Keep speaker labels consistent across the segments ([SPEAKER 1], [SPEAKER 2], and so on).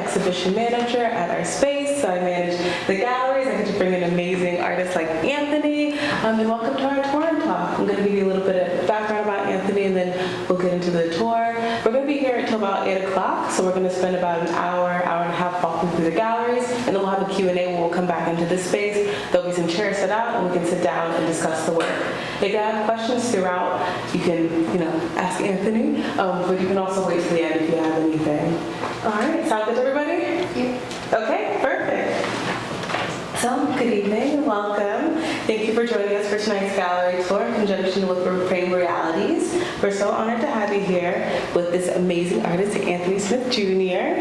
[SPEAKER 1] exhibition manager at our space, so I manage the galleries. I get to bring in amazing artists like Anthony. And welcome to our tour and talk. I'm going to give you a little bit of background about Anthony, and then we'll get into the tour. We're going to be here until about 8 o'clock, so we're going to spend about an hour and a half walking through the galleries, and then we'll have a Q&A where we'll come back into this space. There'll be some chairs set out, and we can sit down and discuss the work. If you have questions throughout, you can, ask Anthony, but you can also wait till the end if you have anything. All right, sound good to everybody?
[SPEAKER 2] Yeah.
[SPEAKER 1] Okay, perfect. So, good evening and welcome. Thank you for joining us for tonight's gallery tour in conjunction with Reframed Realities. We're so honored to have you here with this amazing artist, Anthony Smith Jr.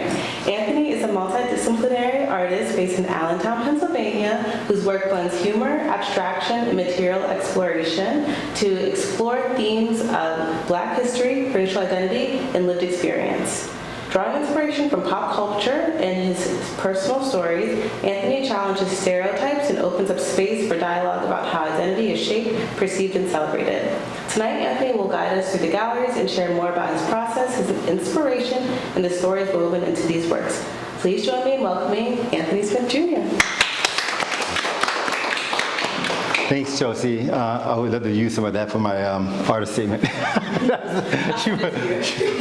[SPEAKER 1] Anthony is a multidisciplinary artist based in Allentown, Pennsylvania, whose work blends humor, abstraction, and material exploration to explore themes of Black history, racial identity, and lived experience. Drawing inspiration from pop culture and his personal stories, Anthony challenges stereotypes and opens up space for dialogue about how identity is shaped, perceived, and celebrated. Tonight, Anthony will guide us through the galleries and share more about his process, his inspiration, and the stories woven into these works. Please join me in welcoming Anthony Smith Jr.
[SPEAKER 3] Thanks, Chelsea. I would love to use some of that for my artist statement.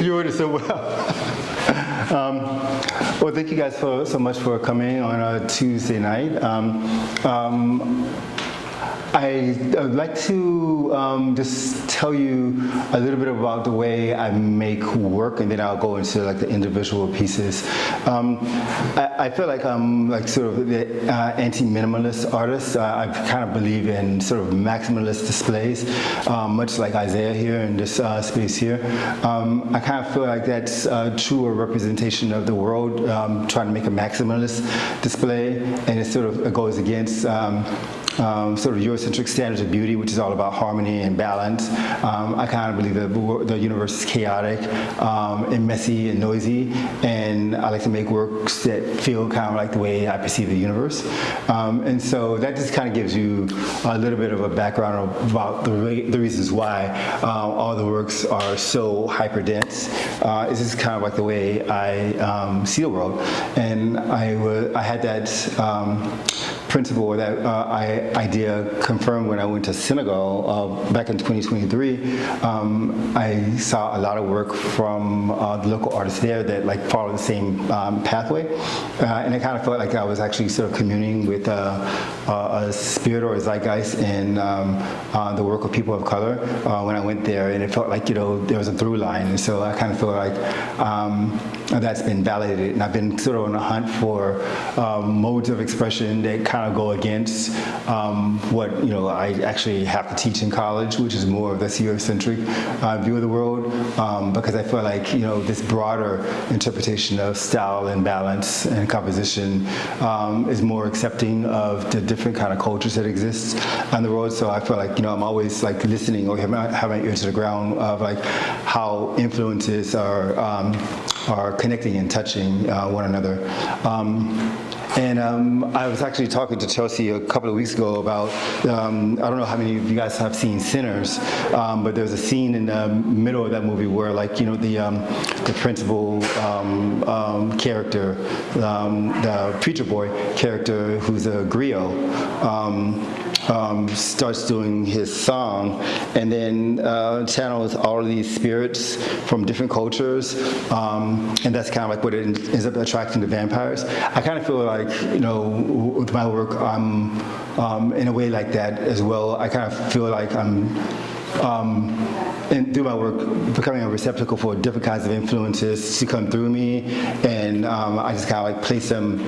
[SPEAKER 3] You wrote it so well. Well, thank you guys so much for coming on a Tuesday night. I'd like to just tell you a little bit about the way I make work, and then I'll go into like the individual pieces. I feel like I'm like sort of the anti-minimalist artist. I kind of believe in sort of maximalist displays, much like Isaiah here in this space here. I kind of feel like that's a truer representation of the world, trying to make a maximalist display, and it goes against sort of Eurocentric standards of beauty, which is all about harmony and balance. I kind of believe that the universe is chaotic and messy and noisy, and I like to make works that feel kind of like the way I perceive the universe. And so that just kind of gives you a little bit of a background about the reasons why all the works are so hyper-dense. It's just kind of like the way I see the world. And I had that principle, or that idea confirmed when I went to Senegal back in 2023. I saw a lot of work from the local artists there that like follow the same pathway, and I kind of felt like I was actually sort of communing with a spirit or a zeitgeist in the work of people of color when I went there, and it felt like there was a through line, and so I kind of feel like that's been validated, and I've been sort of on a hunt for modes of expression that kind of go against what I actually have to teach in college, which is more of this Eurocentric view of the world, because I feel like this broader interpretation of style and balance and composition is more accepting of the different kind of cultures that exist on the road. So I feel like I'm always like listening or have my ear to the ground of like how influences are connecting and touching one another. And I was actually talking to Chelsea a couple of weeks ago about, I don't know how many of you guys have seen Sinners, but there's a scene in the middle of that movie where the principal character, the preacher boy character who's a griot, starts doing his song, and then channels all of these spirits from different cultures, and that's kind of like what it ends up attracting the vampires. I kind of feel like, with my work, I'm in a way like that as well. I kind of feel like I'm and through my work, becoming a receptacle for different kinds of influences to come through me, and I just kind of like place them,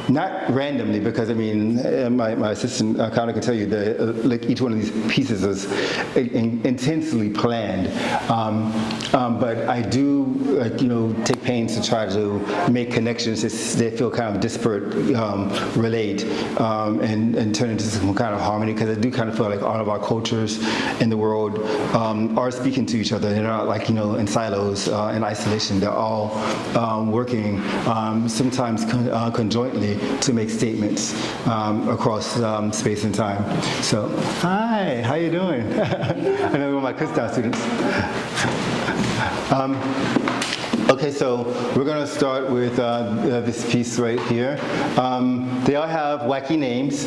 [SPEAKER 3] not randomly, because my assistant kind of can tell you that like each one of these pieces is intensely planned, but I do take pains to try to make connections that feel kind of disparate, relate, and turn into some kind of harmony, because I do kind of feel like all of our cultures in the world are speaking to each other. They're not like in silos, in isolation. They're all working sometimes conjointly to make statements across space and time. So, hi, how you doing? I know one of my Kutztown students. Okay, so we're going to start with this piece right here. They all have wacky names.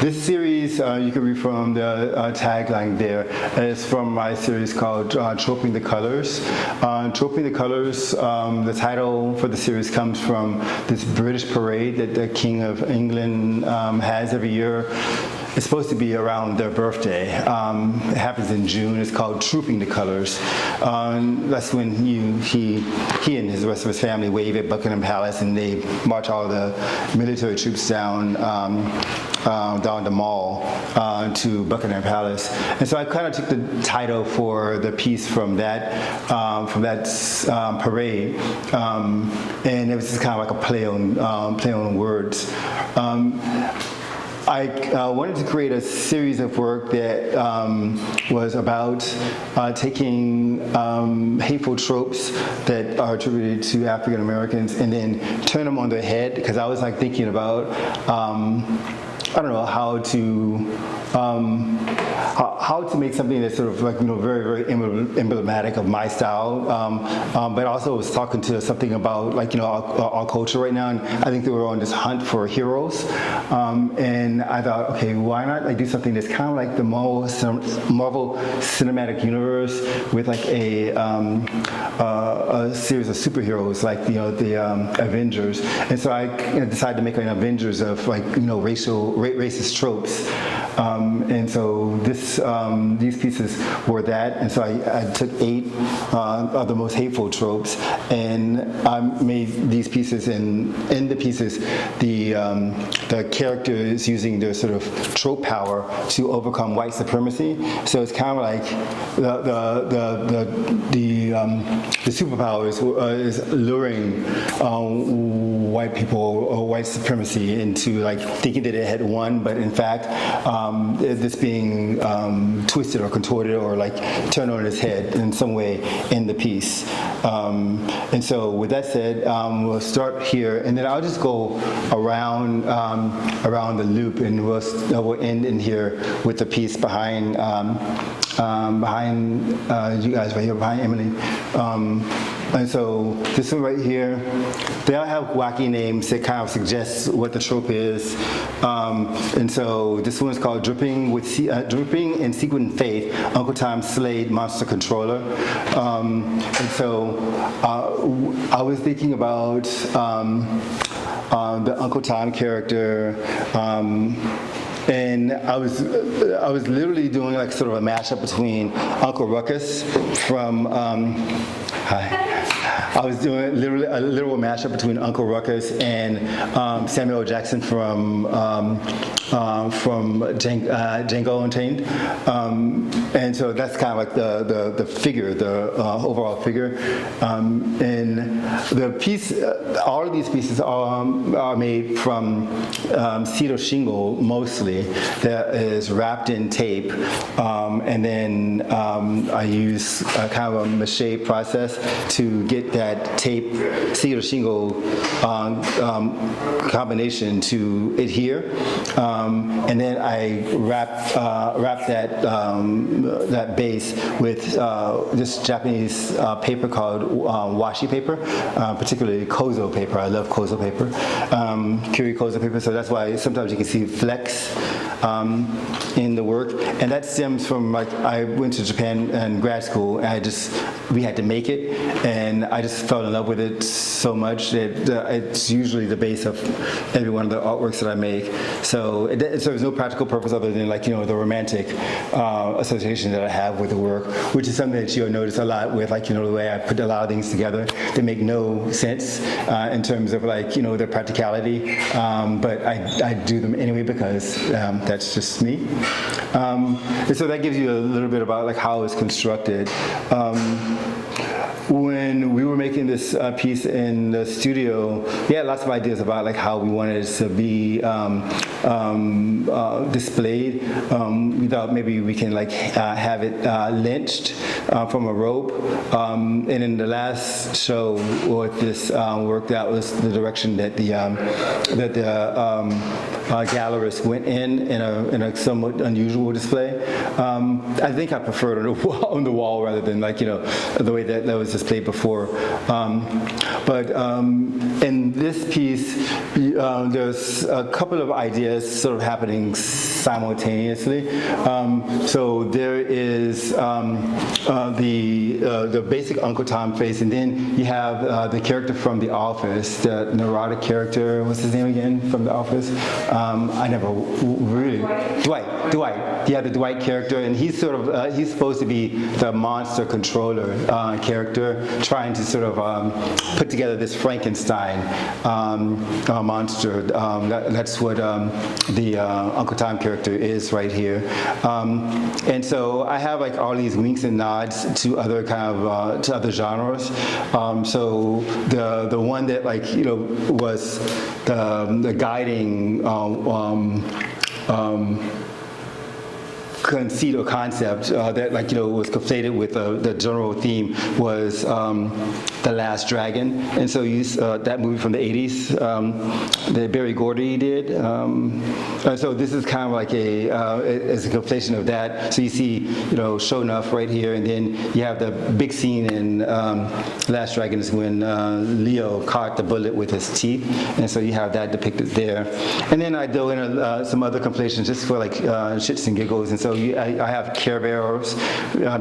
[SPEAKER 3] This series, you can read from the tagline there. It's from my series called Troping the Colors. Troping the Colors, the title for the series comes from this British parade that the King of England has every year. It's supposed to be around their birthday. It happens in June. It's called Trooping the Colors. That's when he and the rest of his family wave at Buckingham Palace, and they march all the military troops down the mall to Buckingham Palace. And so I kind of took the title for the piece from that parade, and it was just kind of like a play on words. I wanted to create a series of work that was about taking hateful tropes that are attributed to African Americans and then turn them on their head, because I was like thinking about I don't know how to make something that's sort of like, very, very emblematic of my style, but also was talking to something about like, our culture right now, and I think that we're on this hunt for heroes, and I thought, okay, why not like do something that's kind of like the Marvel Cinematic Universe with like a series of superheroes like the Avengers, and so I decided to make an Avengers of like racist tropes, and so these pieces were that, and so I took 8 of the most hateful tropes, and I made these pieces, and in the pieces the character is using their sort of trope power to overcome white supremacy. So it's kind of like the superpower is luring white people or white supremacy into like thinking that it had won, but in fact this being twisted or contorted or like turned on its head in some way in the piece. And so with that said, we'll start here, and then I'll just go around the loop, and we'll end in here with the piece behind you guys right here, behind Emily. And so this one right here, they all have wacky names that kind of suggest what the trope is. And so this one's called Dripping in Sequin Faith, Uncle Tom's Slade Monster Controller. And so I was thinking about the Uncle Tom character, and I was literally doing like sort of a mashup between Uncle Ruckus from I was doing literally a literal mashup between Uncle Ruckus and Samuel L. Jackson from Django Unchained, and so that's kind of like the figure, the overall figure, and the piece. All of these pieces are made from cedar shingle mostly that is wrapped in tape, and then I use kind of a mache process to get that tape cedar shingle combination to adhere, and then I wrap that base with this Japanese paper called washi paper, particularly kozo paper. I love kozo paper, kiri kozo paper. So that's why sometimes you can see flecks in the work, and that stems from like I went to Japan in grad school, and we had to make it, and I just fell in love with it so much that it's usually the base of every one of the artworks that I make. So it serves no practical purpose other than like the romantic association that I have with the work, which is something that you'll notice a lot with like the way I put a lot of things together. They make no sense in terms of like their practicality, but I do them anyway because that's just me. And so that gives you a little bit about like how it's constructed. when we were making this piece in the studio, we had lots of ideas about like how we wanted it to be displayed. We thought maybe we can like have it lynched from a rope. And in the last show, what this worked out was the direction that the gallerist went in a somewhat unusual display. I think I preferred it on the wall rather than like, the way that was displayed before. But in this piece, there's a couple of ideas sort of happening simultaneously. So there is the basic Uncle Tom face, and then you have the character from The Office, the neurotic character. What's his name again from The Office? I never really. Dwight. Yeah, the Dwight character, and he's sort of he's supposed to be the monster controller character, trying to sort of put together this Frankenstein monster. That's what the Uncle Tom character is right here. And so I have like all these winks and nods to other kind of to other genres. So the one that like was the guiding conceit or concept that was conflated with the general theme was The Last Dragon. And so you that movie from the 80s that Barry Gordy did. And so this is kind of like it's a conflation of that. So you see Show Enough right here, and then you have the big scene in Last Dragon is when Leo caught the bullet with his teeth, and so you have that depicted there. And then I throw in some other conflations just for like shits and giggles. And so I have Care Bears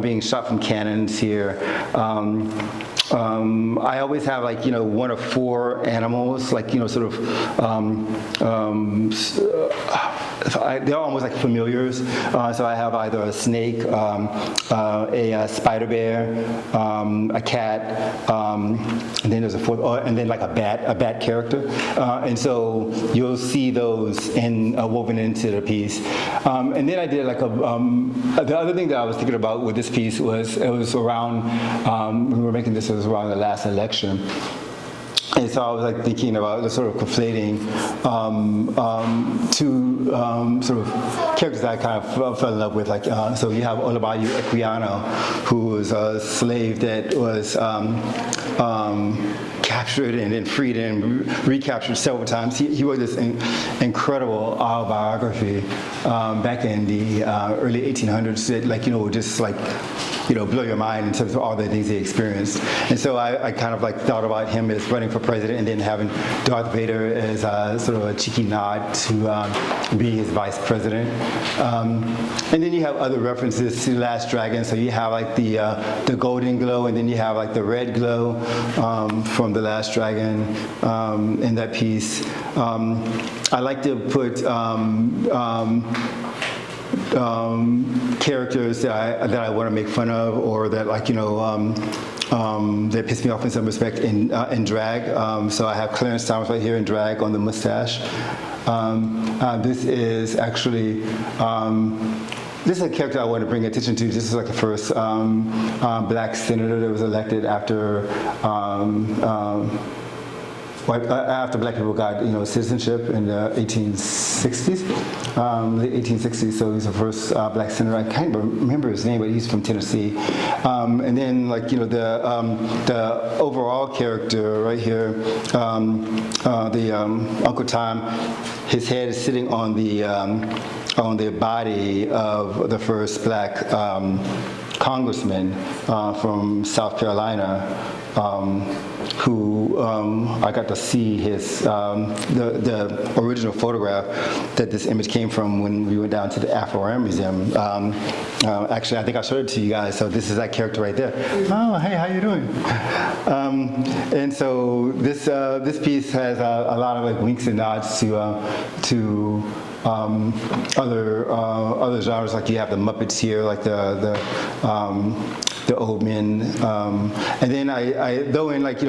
[SPEAKER 3] being shot from cannons here. I always have like one of four animals, like sort of they're almost like familiars. So I have either a snake, a spider bear, a cat, and then there's a fourth, and then like a bat character. And so you'll see those woven into the piece. And then I did like the other thing that I was thinking about with this piece was it was around when we were making this. It was around the last election. And so I was like thinking about the sort of conflating two sort of characters that I kind of fell in love with. Like so you have Olabayu Equiano, who was a slave that was captured and then freed and recaptured several times. He wrote this incredible autobiography back in the early 1800s that would just like blow your mind in terms of all the things he experienced. And so I kind of like thought about him as running for president and then having Darth Vader as sort of a cheeky nod to be his vice president. And then you have other references to The Last Dragon. So you have like the golden glow, and then you have like the red glow from The Last Dragon in that piece. I like to put characters that I want to make fun of, or that that piss me off in some respect in drag. So I have Clarence Thomas right here in drag on the mustache. This is actually this is a character I want to bring attention to. This is like the first black senator that was elected after black people got citizenship in the 1860s, late 1860s. So he's the first black senator. I can't remember his name, but he's from Tennessee. And then the overall character right here, Uncle Tom, his head is sitting on the body of the first black congressman from South Carolina. Who I got to see his the original photograph that this image came from when we went down to the Afro-Am Museum. Actually, I think I showed it to you guys. So this is that character right there. Oh, hey, how you doing? And so this piece has a lot of like winks and nods to other genres. Like you have the Muppets here, like the Old Men, and then I throw in like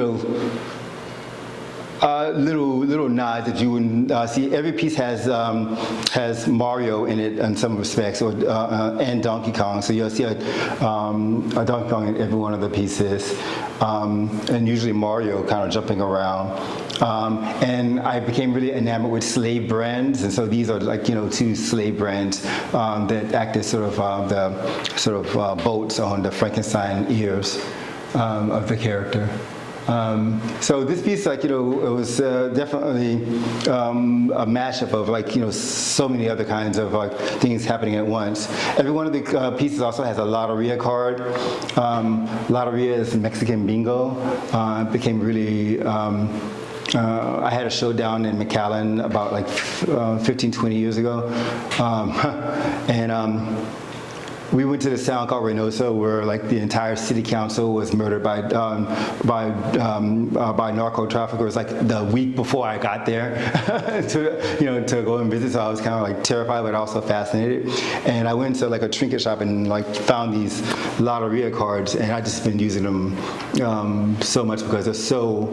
[SPEAKER 3] little nods that you wouldn't see. Every piece has Mario in it in some respects, or and Donkey Kong. So you'll see a Donkey Kong in every one of the pieces, and usually Mario kind of jumping around. And I became really enamored with slave brands, and so these are like two slave brands that act as sort of boats on the Frankenstein ears of the character. So this piece, it was definitely a mashup of so many other kinds of things happening at once. Every one of the pieces also has a Loteria card. Loteria is Mexican bingo. It became really. I had a show down in McAllen about 15, 20 years ago, and we went to this town called Reynosa, where the entire city council was murdered by narco traffickers the week before I got there to go and visit. So I was kind of terrified, but also fascinated. And I went to a trinket shop and found these Loteria cards, and I just been using them so much because they're so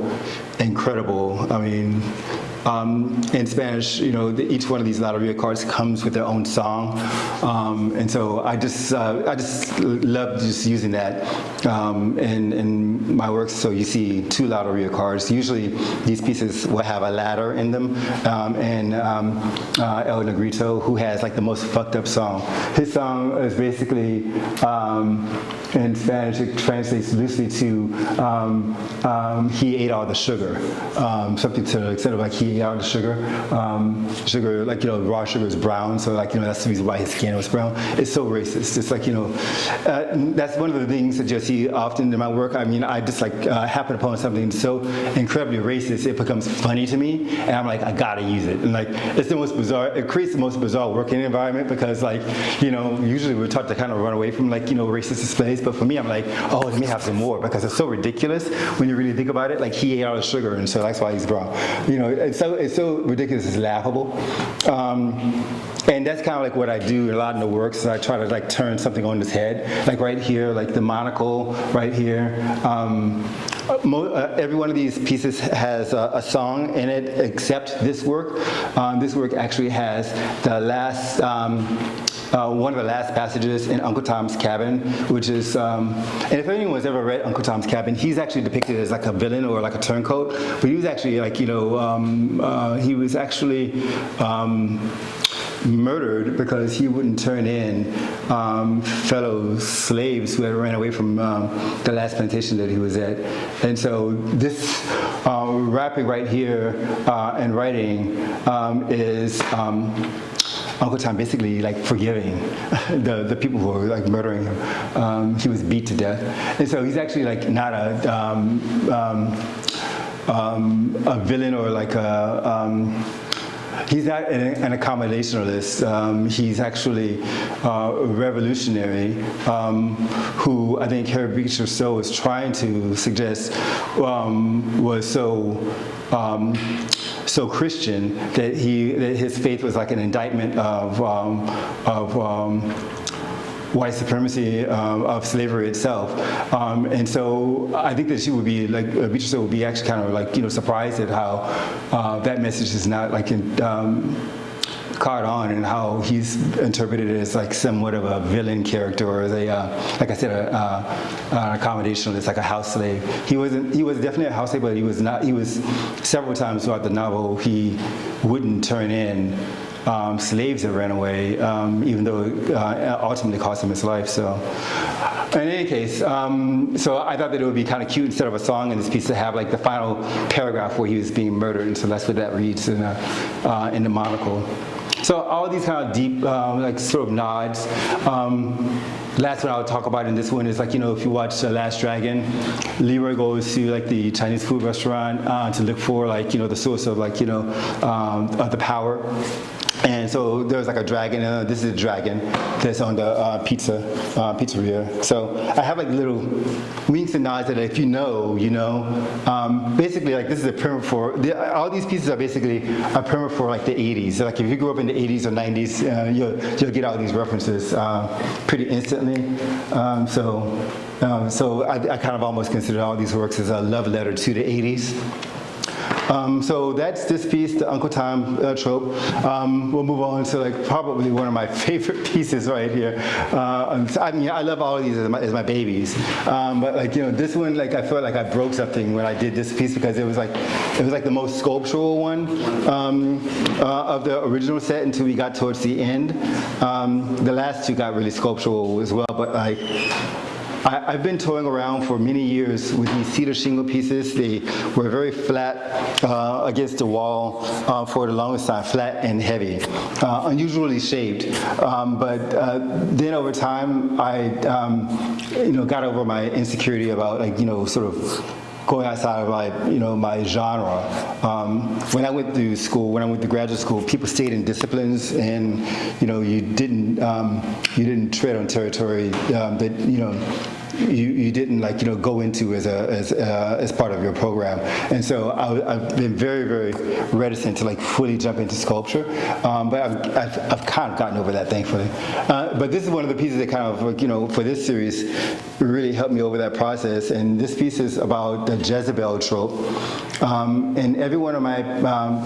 [SPEAKER 3] incredible. I mean. In Spanish, each one of these Loteria cards comes with their own song, and so I just love just using that in my works. So you see two Loteria cards. Usually, these pieces will have a ladder in them, and El Negrito, who has the most fucked up song. His song is basically in Spanish. It translates loosely to "He ate all the sugar," something to the extent of he ate all the sugar. Sugar, raw sugar is brown, so that's the reason why his skin was brown. It's so racist. It's that's one of the things that you'll see often in my work. I mean, I just happen upon something so incredibly racist, it becomes funny to me, and I'm I gotta use it. And it's the most bizarre. It creates the most bizarre working environment because usually we're taught to kind of run away from racist displays, but for me, I'm oh, let me have some more because it's so ridiculous when you really think about it. He ate all the sugar, and so that's why he's brown. It's so ridiculous, it's laughable. And that's kind of what I do a lot in the works. I try to turn something on its head. Right here, the monocle right here. Every one of these pieces has a song in it, except this work. This work actually has the last. One of the last passages in Uncle Tom's Cabin, which is, and if anyone's ever read Uncle Tom's Cabin, he's actually depicted as a villain or a turncoat, but he was actually he was actually murdered because he wouldn't turn in fellow slaves who had ran away from the last plantation that he was at. And so this rapping right here and writing is Uncle Tom basically forgiving the people who were murdering him. He was beat to death, and so he's actually not a villain or he's not an accommodationalist. He's actually a revolutionary who I think Harry Beecher Stowe was trying to suggest was so Christian that his faith was an indictment of white supremacy, of slavery itself, and so I think that she would be Beecher Stowe would be actually kind of surprised at how that message is not caught on, and how he's interpreted as somewhat of a villain character, or as like I said, an accommodationalist, a house slave. He was definitely a house slave, but he was not. He was several times throughout the novel he wouldn't turn in slaves that ran away, even though it ultimately cost him his life. So, in any case, so I thought that it would be kind of cute instead of a song in this piece to have the final paragraph where he was being murdered, and so that's what that reads in the monocle. So all these kind of deep, sort of nods. Last one I'll talk about in this one is if you watch The Last Dragon, Leroy goes to the Chinese food restaurant to look for the source of of the power. And so there's a dragon. This is a dragon that's on the pizzeria. So I have little winks and nods that if you know, you know. Basically, this is a primer for all these pieces are basically a primer for the 80s. So if you grew up in the 80s or 90s, you'll get all these references pretty instantly. So I kind of almost consider all these works as a love letter to the 80s. So that's this piece, the Uncle Tom trope. We'll move on to like probably one of my favorite pieces right here. I mean, I love all of these as my babies, but like this one, like I felt like I broke something when I did this piece because it was like the most sculptural one of the original set until we got towards the end. The last two got really sculptural as well, but like. I've been toying around for many years with these cedar shingle pieces. They were very flat against the wall for the longest time, flat and heavy, unusually shaped. But then over time, I got over my insecurity about sort of going outside of my genre. When I went to school, when I went to graduate school, people stayed in disciplines, and you didn't tread on territory that you didn't go into as part of your program. And so I've been very, very reticent to fully jump into sculpture, but I've kind of gotten over that, thankfully. But this is one of the pieces that kind of for this series really helped me over that process. And this piece is about the Jezebel trope. And every one of my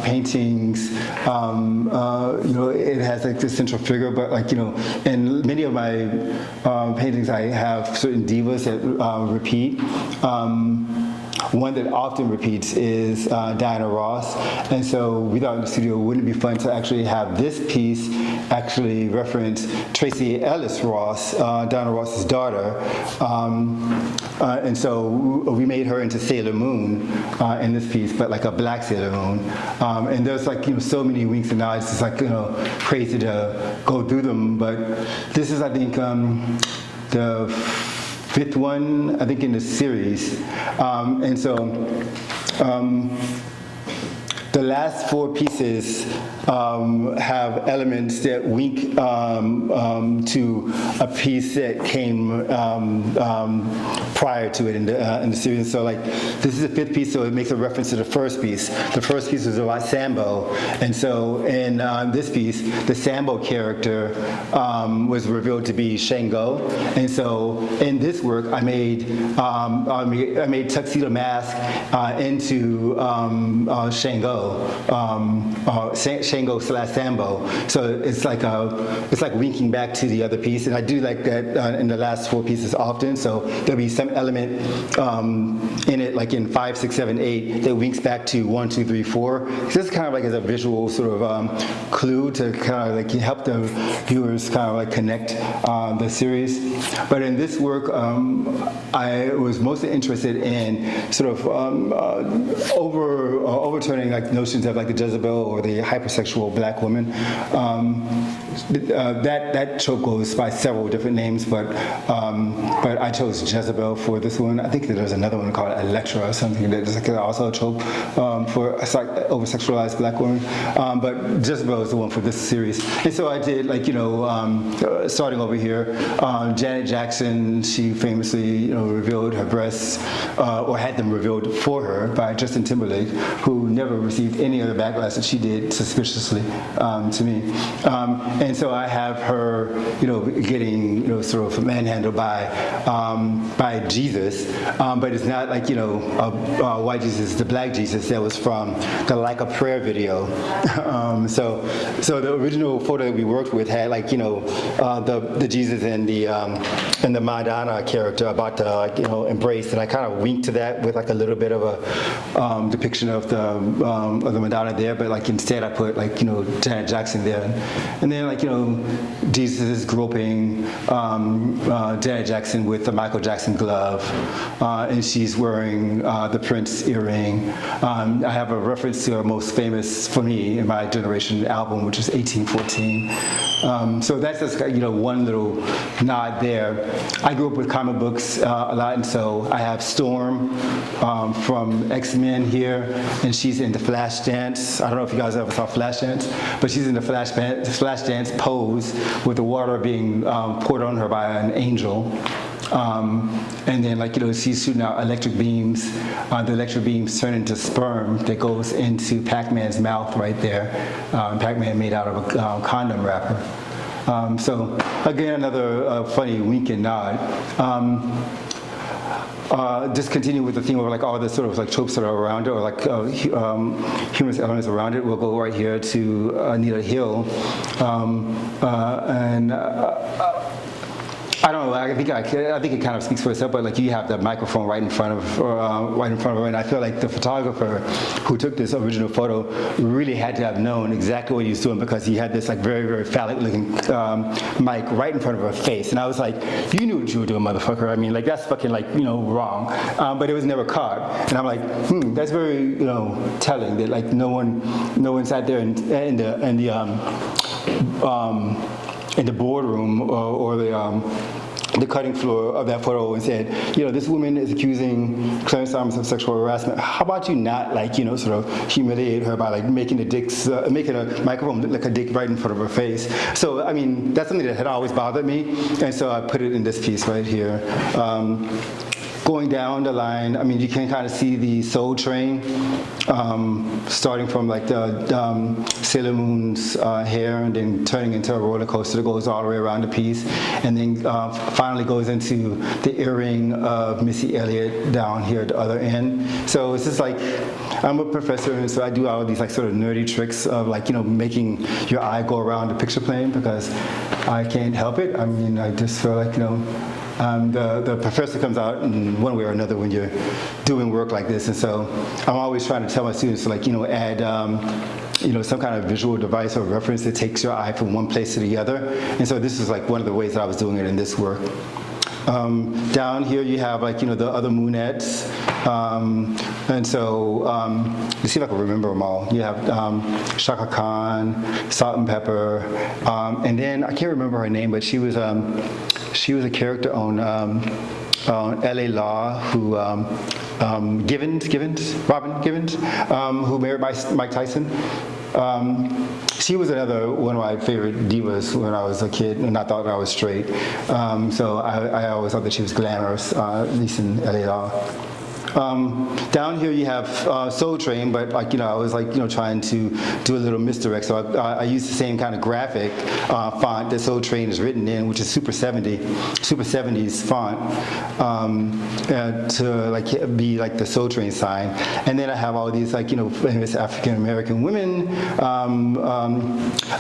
[SPEAKER 3] paintings, it has this central figure, but in many of my paintings, I have certain divas that repeat. One that often repeats is Diana Ross, and so we thought in the studio, wouldn't it be fun to actually have this piece actually reference Tracy Ellis Ross, Diana Ross's daughter, and so we made her into Sailor Moon in this piece, but like a black Sailor Moon, and there's so many winks and nods, it's crazy to go through them, but this is, I think, the fifth one, I think, in the series. And so the last four pieces have elements that wink to a piece that came prior to it in the series. So this is the fifth piece, so it makes a reference to the first piece. The first piece was about Sambo, and so in this piece, the Sambo character was revealed to be Shango, and so in this work, I made Tuxedo Mask into Shango. Shango / Sambo. So it's like winking back to the other piece, and I do like that in the last four pieces often. So there'll be some element in it, like in 5, 6, 7, 8, that winks back to 1, 2, 3, 4. Just kind of as a visual sort of clue to kind of help the viewers kind of connect the series. But in this work, I was mostly interested in sort of overturning notions of the Jezebel or the hypersexual black woman. That trope goes by several different names, but I chose Jezebel for this one. I think that there's another one called Electra or something that's also a trope for a over-sexualized black woman. But Jezebel is the one for this series. And so I did starting over here, Janet Jackson, she famously revealed her breasts or had them revealed for her by Justin Timberlake, who never received any other backlash that she did suspiciously to me. And so I have her, getting, sort of manhandled by Jesus, but it's not white Jesus, the black Jesus that was from the Like a Prayer video. So the original photo that we worked with had the Jesus and the Madonna character about to embrace, and I kind of winked to that with a little bit of a depiction of the Madonna there, but instead I put Janet Jackson there, and then Jesus is groping Janet Jackson with the Michael Jackson glove, and she's wearing the Prince earring. I have a reference to our most famous, for me, in my generation album, which is 1814. So that's just one little nod there. I grew up with comic books a lot, and so I have Storm from X-Men here, and she's in the Flashdance. I don't know if you guys ever saw Flashdance, but she's in the Flashdance pose with the water being poured on her by an angel. And then she's shooting out electric beams. The electric beams turn into sperm that goes into Pac-Man's mouth right there. Pac-Man made out of a condom wrapper. So again, another funny wink and nod. just continue with the theme of like all the sort of like tropes that are around it, or like humorous elements around it. We'll go right here to Anita Hill, and I don't know. I think it kind of speaks for itself. But like you have the microphone right in front of her, and I feel like the photographer who took this original photo really had to have known exactly what he was doing, because he had this like very, very phallic-looking mic right in front of her face, and I was like, you knew what you were doing, motherfucker. I mean, like that's fucking like wrong. But it was never caught, and I'm like, that's very telling that like no one sat there in the boardroom or the cutting floor of that photo and said, this woman is accusing Clarence Thomas of sexual harassment. How about you not like, sort of humiliate her by like making a microphone look like a dick right in front of her face. So, I mean, that's something that had always bothered me. And so I put it in this piece right here. Going down the line, I mean, you can kind of see the Soul Train, starting from like the Sailor Moon's hair, and then turning into a roller coaster that goes all the way around the piece, and then finally goes into the earring of Missy Elliott down here at the other end. So it's just like, I'm a professor, and so I do all of these like sort of nerdy tricks of like, making your eye go around the picture plane, because I can't help it. I mean, I just feel like, the professor comes out in one way or another when you're doing work like this, and so I'm always trying to tell my students to like, add some kind of visual device or reference that takes your eye from one place to the other, and so this is like one of the ways that I was doing it in this work. Down here you have like, the other moonettes, and so let's see if I can remember them all. You have Shaka Khan, Salt and Pepper, and then I can't remember her name, but she was a character on L.A. Law, who Robin Givens, who married Mike Tyson. She was another one of my favorite divas when I was a kid, and I thought I was straight. So I always thought that she was glamorous, at least in L.A. Law. Down here you have Soul Train, but like I was like trying to do a little misdirect, so I used the same kind of graphic font that Soul Train is written in, which is super 70s font, to like be like the Soul Train sign. And then I have all these like famous African American women.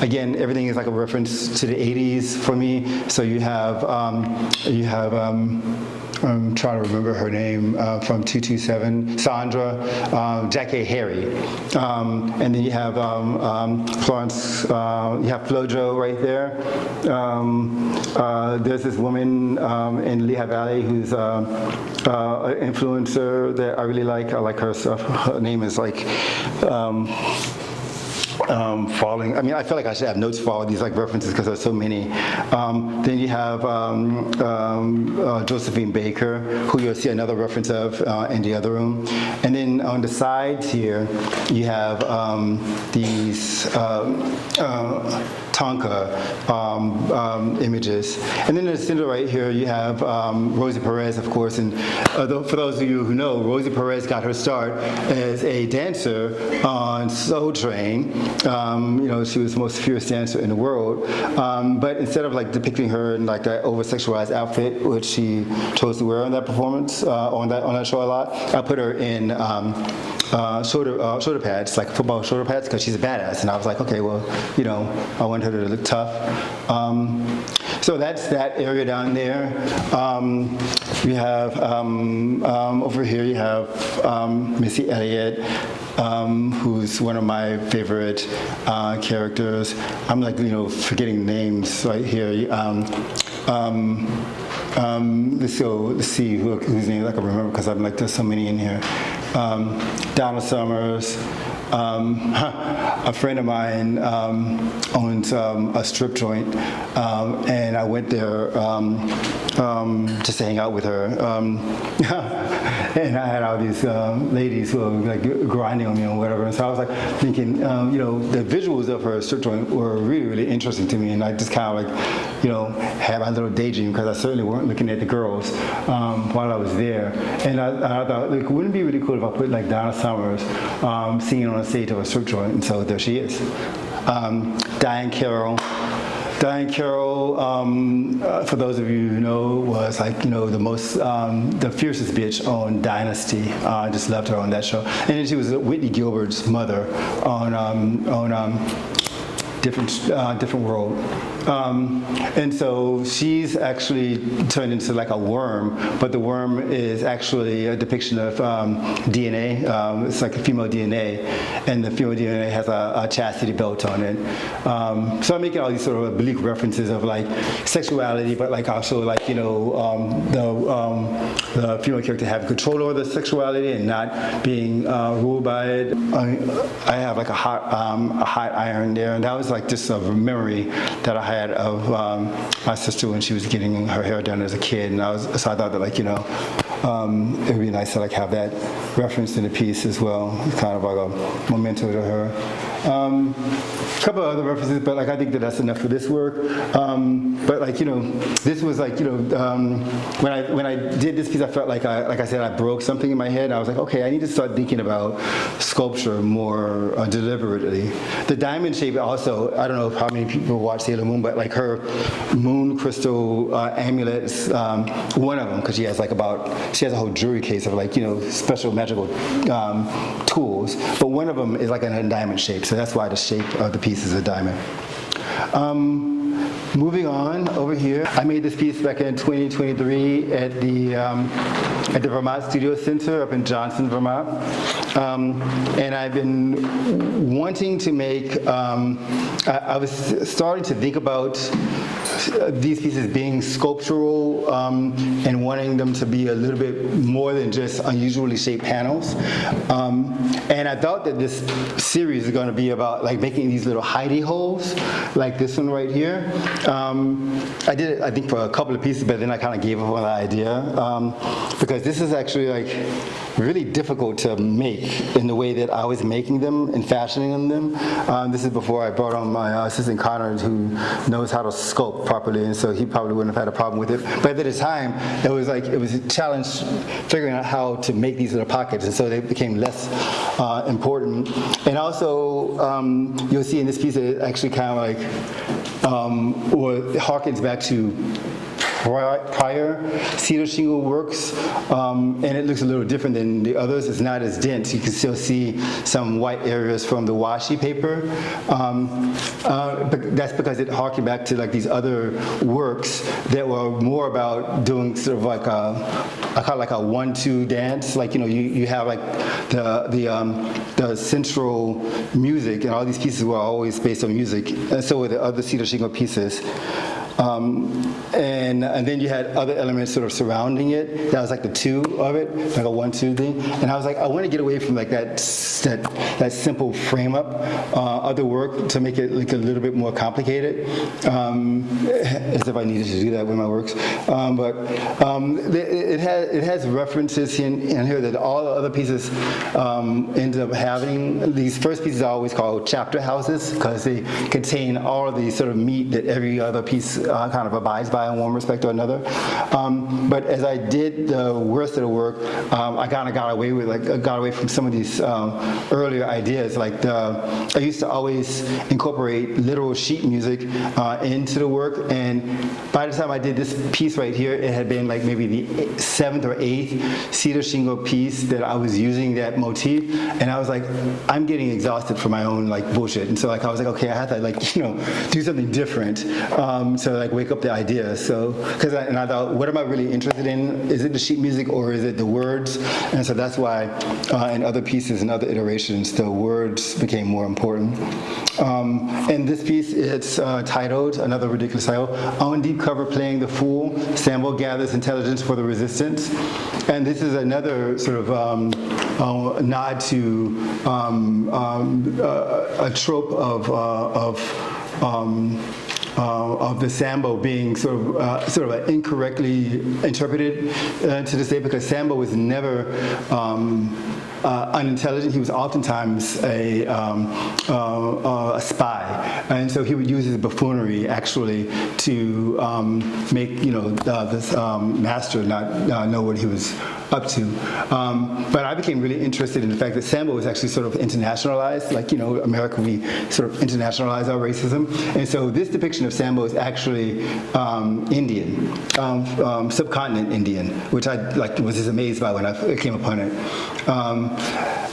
[SPEAKER 3] Again, everything is like a reference to the 80s for me. So you have I'm trying to remember her name, from 227, Sandra, Jackie Harry. And then you have Florence, you have Flojo right there. There's this woman in Lehigh Valley who's an influencer that I really like. I like her stuff. Her name is like, falling. I mean, I feel like I should have notes for all these like references because there's so many. Then you have Josephine Baker, who you'll see another reference of in the other room. And then on the sides here, you have these Tonka images. And then in the center right here, you have Rosie Perez, of course. And for those of you who know, Rosie Perez got her start as a dancer on Soul Train. She was the most fierce dancer in the world. But instead of like depicting her in like that over-sexualized outfit, which she chose to wear on that performance, on that show a lot, I put her in shoulder pads, like football shoulder pads, because she's a badass. And I was like, okay, well, I want her to look tough. So that's that area down there. We have, over here you have Missy Elliott, who's one of my favorite characters. I'm like, forgetting names right here. Let's see whose name I can remember, because I'm like, there's so many in here. Donna Summers. A friend of mine owns a strip joint, and I went there just to hang out with her. And I had all these ladies who were like grinding on me or whatever, and so I was like thinking, the visuals of her strip joint were really, really interesting to me, and I just kind of like, had my little daydream, because I certainly weren't looking at the girls while I was there. And I thought, like, wouldn't it be really cool if I put like Donna Summers singing on a stage of a strip joint? And so there she is. Diane Carroll. Diane Carroll, for those of you who know, was like, the most, the fiercest bitch on Dynasty. I just loved her on that show. And then she was Whitney Gilbert's mother on different world. And so she's actually turned into like a worm, but the worm is actually a depiction of DNA. It's like a female DNA, and the female DNA has a chastity belt on it. So I'm making all these sort of oblique references of like sexuality, but like also like, the female character having control over the sexuality and not being ruled by it. I have like a hot iron there, and that was like just a memory that I had of my sister when she was getting her hair done as a kid, and so I thought that like it would be nice to like have that reference in the piece as well. It's kind of like a memento to her. A couple of other references, but like I think that's enough for this work. But like this was like when I did this piece, I felt like I said I broke something in my head. I was like, okay, I need to start thinking about sculpture more deliberately. The diamond shape also, I don't know how many people watch Sailor Moon, but like her moon crystal amulets, one of them, because she has a whole jewelry case of like special magical tools, but one of them is like in a diamond shape, so that's why the shape of the piece is a diamond. Moving on over here, I made this piece back in 2023 at the Vermont Studio Center up in Johnson, Vermont, and I've been wanting to make. I was starting to think about these pieces being sculptural and wanting them to be a little bit more than just unusually shaped panels. And I thought that this series is going to be about like making these little hidey holes, like this one right here. I did it, I think, for a couple of pieces, but then I kind of gave up on the idea because this is actually like really difficult to make in the way that I was making them and fashioning them. This is before I brought on my assistant Connor, who knows how to sculpt properly, and so he probably wouldn't have had a problem with it. But at the time, it was a challenge figuring out how to make these little pockets, and so they became less important. And also, you'll see in this piece, it actually kind of like, it harkens back to prior cedar shingle works, and it looks a little different than the others. It's not as dense. You can still see some white areas from the washi paper, but that's because it harkened back to like these other works that were more about doing sort of like I call it like a 1-2 dance. Like you have like the central music, and all these pieces were always based on music, and so were the other cedar shingle pieces. And then you had other elements sort of surrounding it. That was like the 2 of it, like a 1-2 thing. And I was like, I want to get away from like that simple frame up of the work to make it like a little bit more complicated, as if I needed to do that with my works. But it has references in here that all the other pieces end up having. These first pieces are always called chapter houses because they contain all of the sort of meat that every other piece kind of abides by in one respect or another. But as I did the rest of the work, I kind of got away from some of these earlier ideas. Like I used to always incorporate literal sheet music into the work, and by the time I did this piece right here, it had been like maybe the 7th or 8th cedar shingle piece that I was using that motif, and I was like, I'm getting exhausted from my own like bullshit, and so like I was like, okay, I have to like do something different to like wake up the idea. So and I thought, what am I really interested in? Is it the sheet music or is it the words? And so that's why in other pieces and other iterations, the words became more important. And this piece, it's titled, another ridiculous title, On Deep Cover Playing the Fool, Sambo Gathers Intelligence for the Resistance. And this is another sort of nod to a trope of the Sambo being sort of incorrectly interpreted to this day, because Sambo was never unintelligent. He was oftentimes a spy, and so he would use his buffoonery actually to make this master not know what he was up to. But I became really interested in the fact that Sambo was actually sort of internationalized, like, America, we sort of internationalize our racism. And so this depiction of Sambo is actually Indian, subcontinent Indian, which I was just amazed by when I came upon it.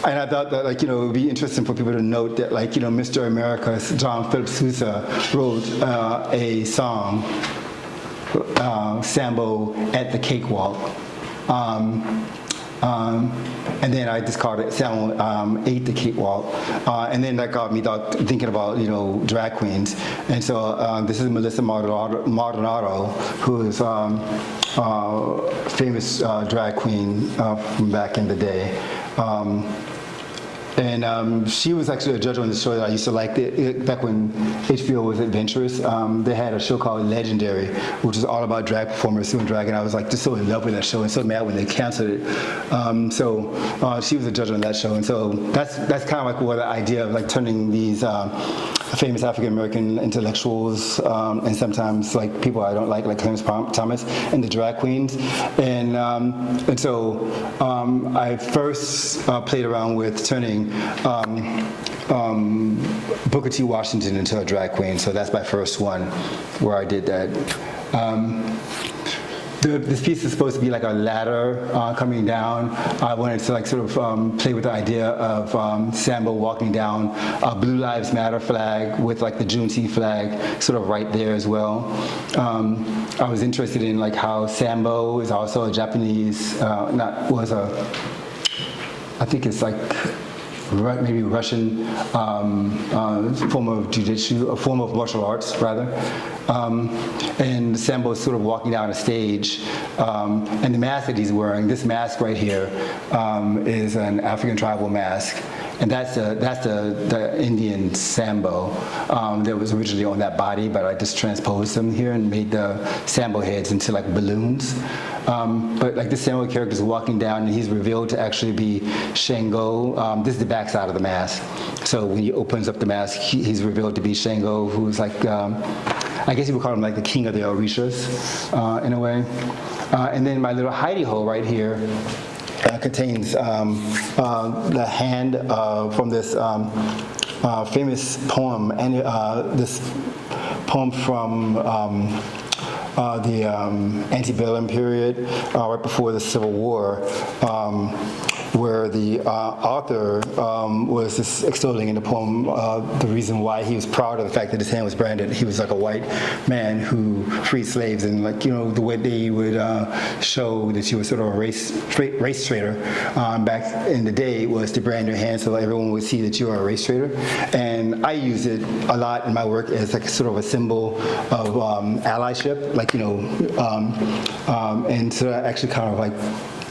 [SPEAKER 3] And I thought that, it would be interesting for people to note that, Mr. America's John Philip Sousa wrote a song, Sambo at the Cakewalk. And then I just called it Sambo ate the Cakewalk. And then that got me thinking about, drag queens. And so this is Melissa Maldonado, who is a famous drag queen from back in the day. And she was actually a judge on the show that I used to like back when HBO was adventurous. They had a show called Legendary, which was all about drag performers doing drag, and I was just so in love with that show and so mad when they canceled it. So she was a judge on that show, and so that's kind of what the idea of turning these famous African American intellectuals and sometimes people I don't like Clarence Thomas, and the drag queens, and so I first played around with turning Booker T. Washington into a drag queen. So that's my first one where I did that. This piece is supposed to be like a ladder coming down. I wanted to sort of play with the idea of Sambo walking down a Blue Lives Matter flag with the Juneteenth flag sort of right there as well. I was interested in how Sambo is also a Japanese, I think it's maybe Russian form of jiu-jitsu, a form of martial arts, rather. And Sambo is sort of walking down a stage, and the mask that he's wearing, this mask right here, is an African tribal mask. And that's the Indian Sambo that was originally on that body, but I just transposed them here and made the Sambo heads into balloons. But this Sambo character is walking down, and he's revealed to actually be Shango. This is the backside of the mask. So when he opens up the mask, he's revealed to be Shango, who's I guess you would call him the king of the Orishas, in a way. And then my little hidey hole right here contains the hand from this famous poem, and this poem from the antebellum period, right before the Civil War, where the author was just extolling in the poem the reason why he was proud of the fact that his hand was branded. He was a white man who freed slaves, and the way they would show that you were sort of a race traitor back in the day was to brand your hand so everyone would see that you are a race traitor. And I use it a lot in my work as sort of a symbol of allyship, and so I actually kind of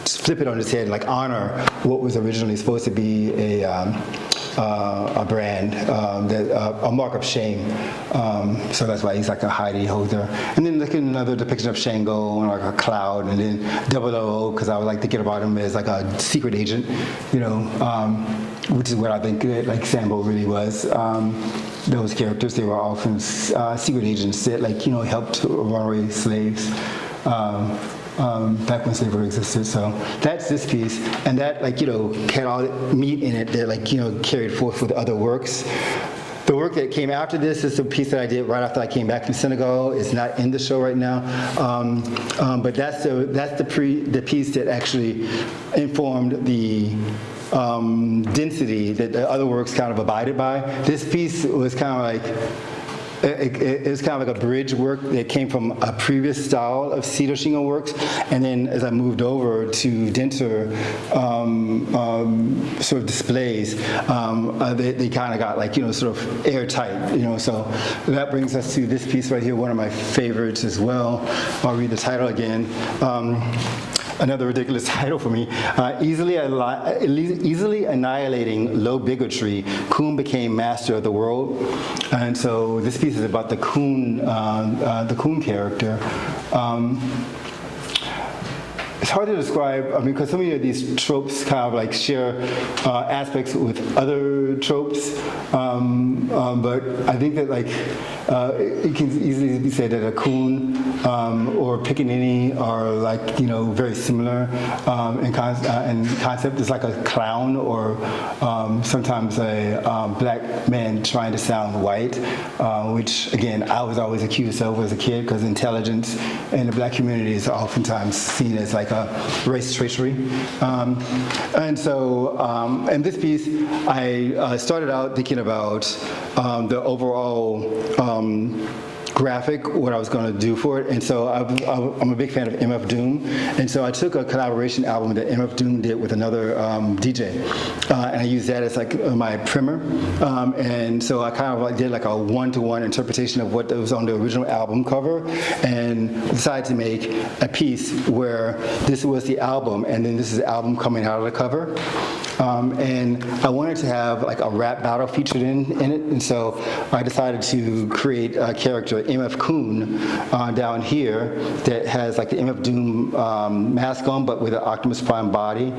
[SPEAKER 3] flip it on its head, honor what was originally supposed to be a brand, a mark of shame. So that's why he's a hidey holder. And then another depiction of Shango on a cloud, and then 000, because I would like to get about him as a secret agent, which is what I think Sambo really was. Those characters, they were often secret agents that helped runaway slaves. Back when slavery existed. So that's this piece, and that had all the meat in it that carried forth with other works. The work that came after this is a piece that I did right after I came back from Senegal. It's not in the show right now, but that's the piece that actually informed the density that the other works kind of abided by. This piece was kind of it was kind of a bridge work that came from a previous style of cedar shingle works, and then as I moved over to denser sort of displays, they kind of got sort of airtight, so that brings us to this piece right here, one of my favorites as well. I'll read the title again. Another ridiculous title for me. Easily annihilating low bigotry, Coon became master of the world. And so this piece is about the Coon character. it's hard to describe, I mean, because so many of these tropes kind of like share aspects with other tropes, but I think that like it can easily be said that a coon or pickaninny are like, very similar in concept. It's like a clown or sometimes a black man trying to sound white, which again, I was always accused of as a kid because intelligence in the black community is oftentimes seen as like a race tracery. And so in this piece, I started out thinking about the overall graphic, what I was going to do for it, and so I'm a big fan of MF Doom, and so I took a collaboration album that MF Doom did with another DJ, and I used that as like my primer, and so I kind of like did like a one-to-one interpretation of what was on the original album cover, and decided to make a piece where this was the album, and then this is the album coming out of the cover. And I wanted to have like a rap battle featured in it, and so I decided to create a character, MF Coon, down here that has like the MF Doom mask on, but with an Optimus Prime body,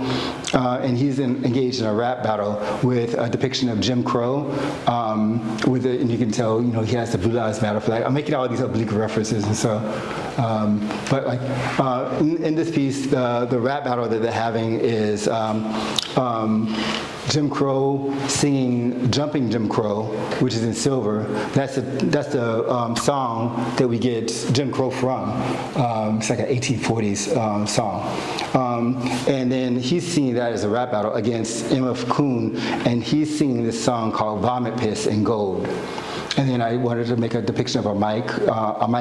[SPEAKER 3] and he's engaged in a rap battle with a depiction of Jim Crow, and you can tell, he has the Blue Lives Matter flag. I'm making all these oblique references, and so, but like in this piece, the rap battle that they're having is Jim Crow singing "Jumping Jim Crow," which is in silver. That's the song that we get Jim Crow from. It's like an 1840s song. And then he's singing that as a rap battle against MF Coon, and he's singing this song called "Vomit, Piss, and Gold." And then I wanted to make a depiction of a mic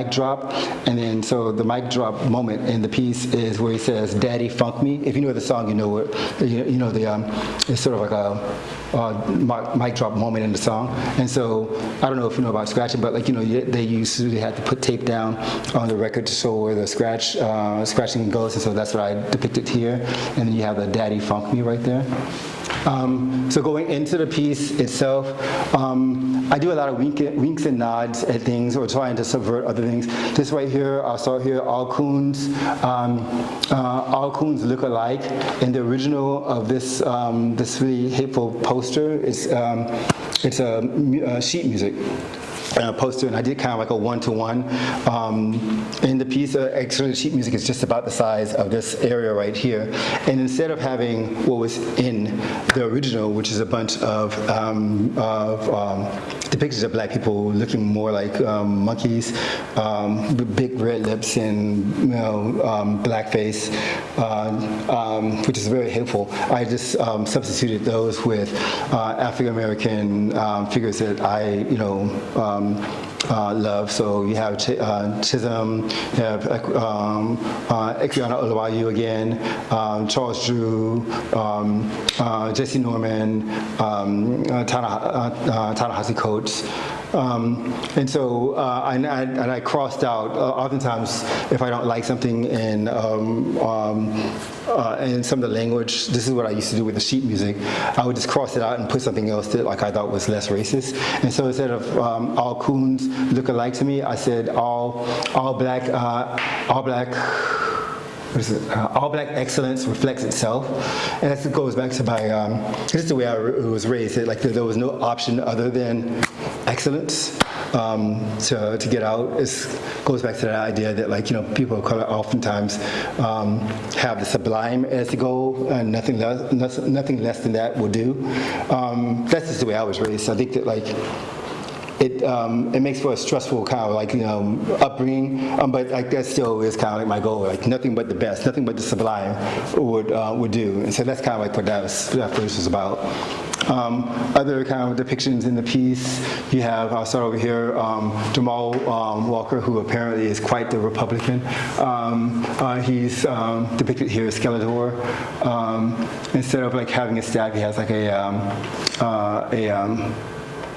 [SPEAKER 3] drop. And then so the mic drop moment in the piece is where he says, "Daddy Funk Me." If you know the song, you know it. It's sort of like a mic drop moment in the song. And so I don't know if you know about scratching, but they usually had to put tape down on the record to show where the scratching goes. And so that's what I depicted here. And then you have the "Daddy Funk Me" right there. So going into the piece itself, I do a lot of winks and nods at things or trying to subvert other things. This right here, I'll start here, all coons look alike. And the original of this really hateful poster is it's a sheet music poster, and I did kind of like a one-to-one. In the piece, actually, sheet music is just about the size of this area right here. And instead of having what was in the original, which is a bunch of depictions of black people looking more like monkeys, with big red lips and blackface, which is very hateful, I just substituted those with African American figures that I love. So you have Chisholm, you have Equiana Oluwayu again, Charles Drew, Jesse Norman, Ta-Nehisi Coates. And so I crossed out, oftentimes if I don't like something in some of the language, this is what I used to do with the sheet music, I would just cross it out and put something else that I thought was less racist. And so instead of all coons look alike to me, I said all black excellence reflects itself, and that goes back to my. This is the way I was raised. Like there was no option other than excellence to get out. It goes back to that idea that people of color oftentimes have the sublime as the goal, and nothing less than that will do. That's just the way I was raised. I think that it makes for a stressful kind of upbringing, but that still is kind of my goal. Nothing but the best, nothing but the sublime would do, and so that's kind of what that verse was about. Other kind of depictions in the piece, you have, I'll start over here, Jamal Walker, who apparently is quite the Republican. He's depicted here as Skeletor. Instead of having a staff, he has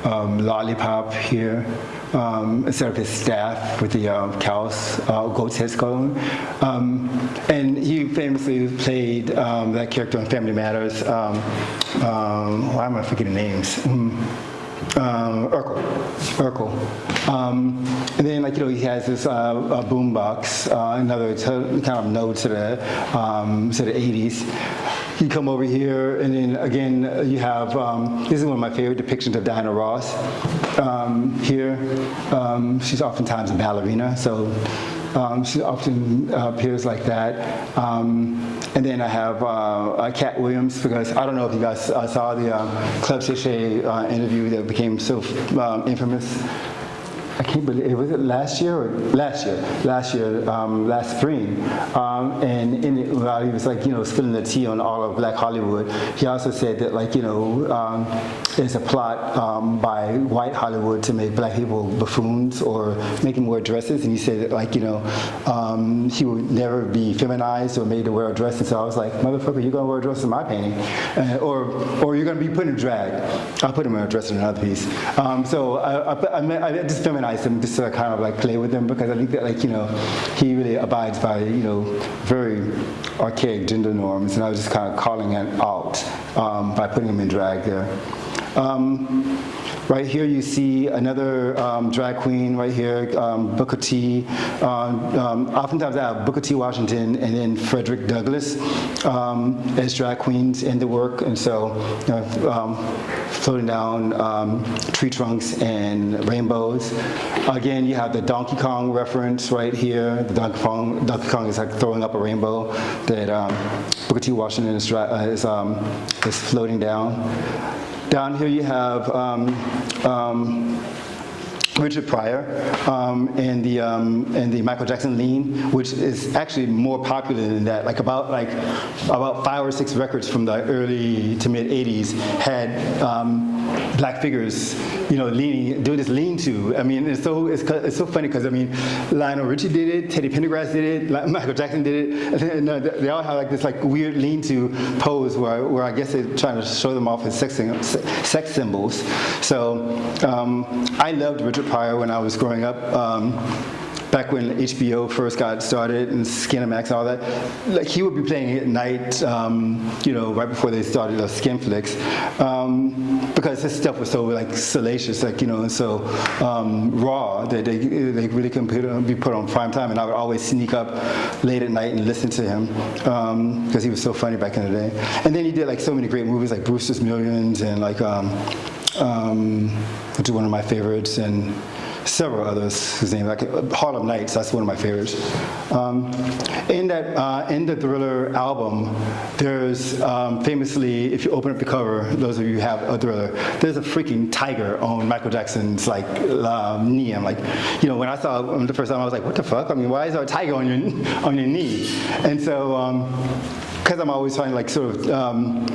[SPEAKER 3] lollipop here, instead of his staff with the goat's head skull on. And he famously played that character on Family Matters. Why am I forgetting names? Urkel. And then, like, he has this boom box, another kind of node to the 80s. You come over here, and then again, you have, this is one of my favorite depictions of Diana Ross. Here, she's oftentimes a ballerina, so she often appears like that. And then I have Cat Williams, because I don't know if you guys saw the Club Sichet interview that became so infamous. I can't believe, was it last spring. And in it, while he was like, spilling the tea on all of Black Hollywood, he also said that, like, it's a plot by white Hollywood to make black people buffoons or make them wear dresses. And he said that, like, he would never be feminized or made to wear a dress. And so I was like, motherfucker, you're gonna wear a dress in my painting, or you're gonna be put in drag. I'll put him in a dress in another piece. So I just feminized him just to kind of like play with him, because I think that, like, he really abides by, very archaic gender norms, and I was just kind of calling it out by putting him in drag there. Right here you see another drag queen right here, Booker T. Oftentimes I have Booker T. Washington and then Frederick Douglass as drag queens in the work, and so floating down tree trunks and rainbows. Again, you have the Donkey Kong reference right here. The Donkey Kong is like throwing up a rainbow that Booker T. Washington is floating down. Down here you have Richard Pryor and the Michael Jackson lean, which is actually more popular than that. Like about 5 or 6 records from the early to mid '80s had black figures, doing this lean-to. I mean, it's so funny because, I mean, Lionel Richie did it, Teddy Pendergrass did it, Michael Jackson did it, and they all have like this like weird lean-to pose where I guess they're trying to show them off as sex symbols. So I loved Richard Pryor when I was growing up. Back when HBO first got started and Skinamax and all that, like he would be playing at night, right before they started the Skin flicks, because his stuff was so like salacious, like and so raw that they really couldn't be put on prime time, and I would always sneak up late at night and listen to him because he was so funny back in the day. And then he did like so many great movies like Brewster's Millions and like which is one of my favorites, and several others whose name, like Harlem Nights, that's one of my favorites. In the Thriller album, there's famously, if you open up the cover, those of you who have a Thriller, there's a freaking tiger on Michael Jackson's like knee. I'm like, when I saw it the first time, I was like, what the fuck? I mean, why is there a tiger on your knee? And so, because I'm always trying to like sort of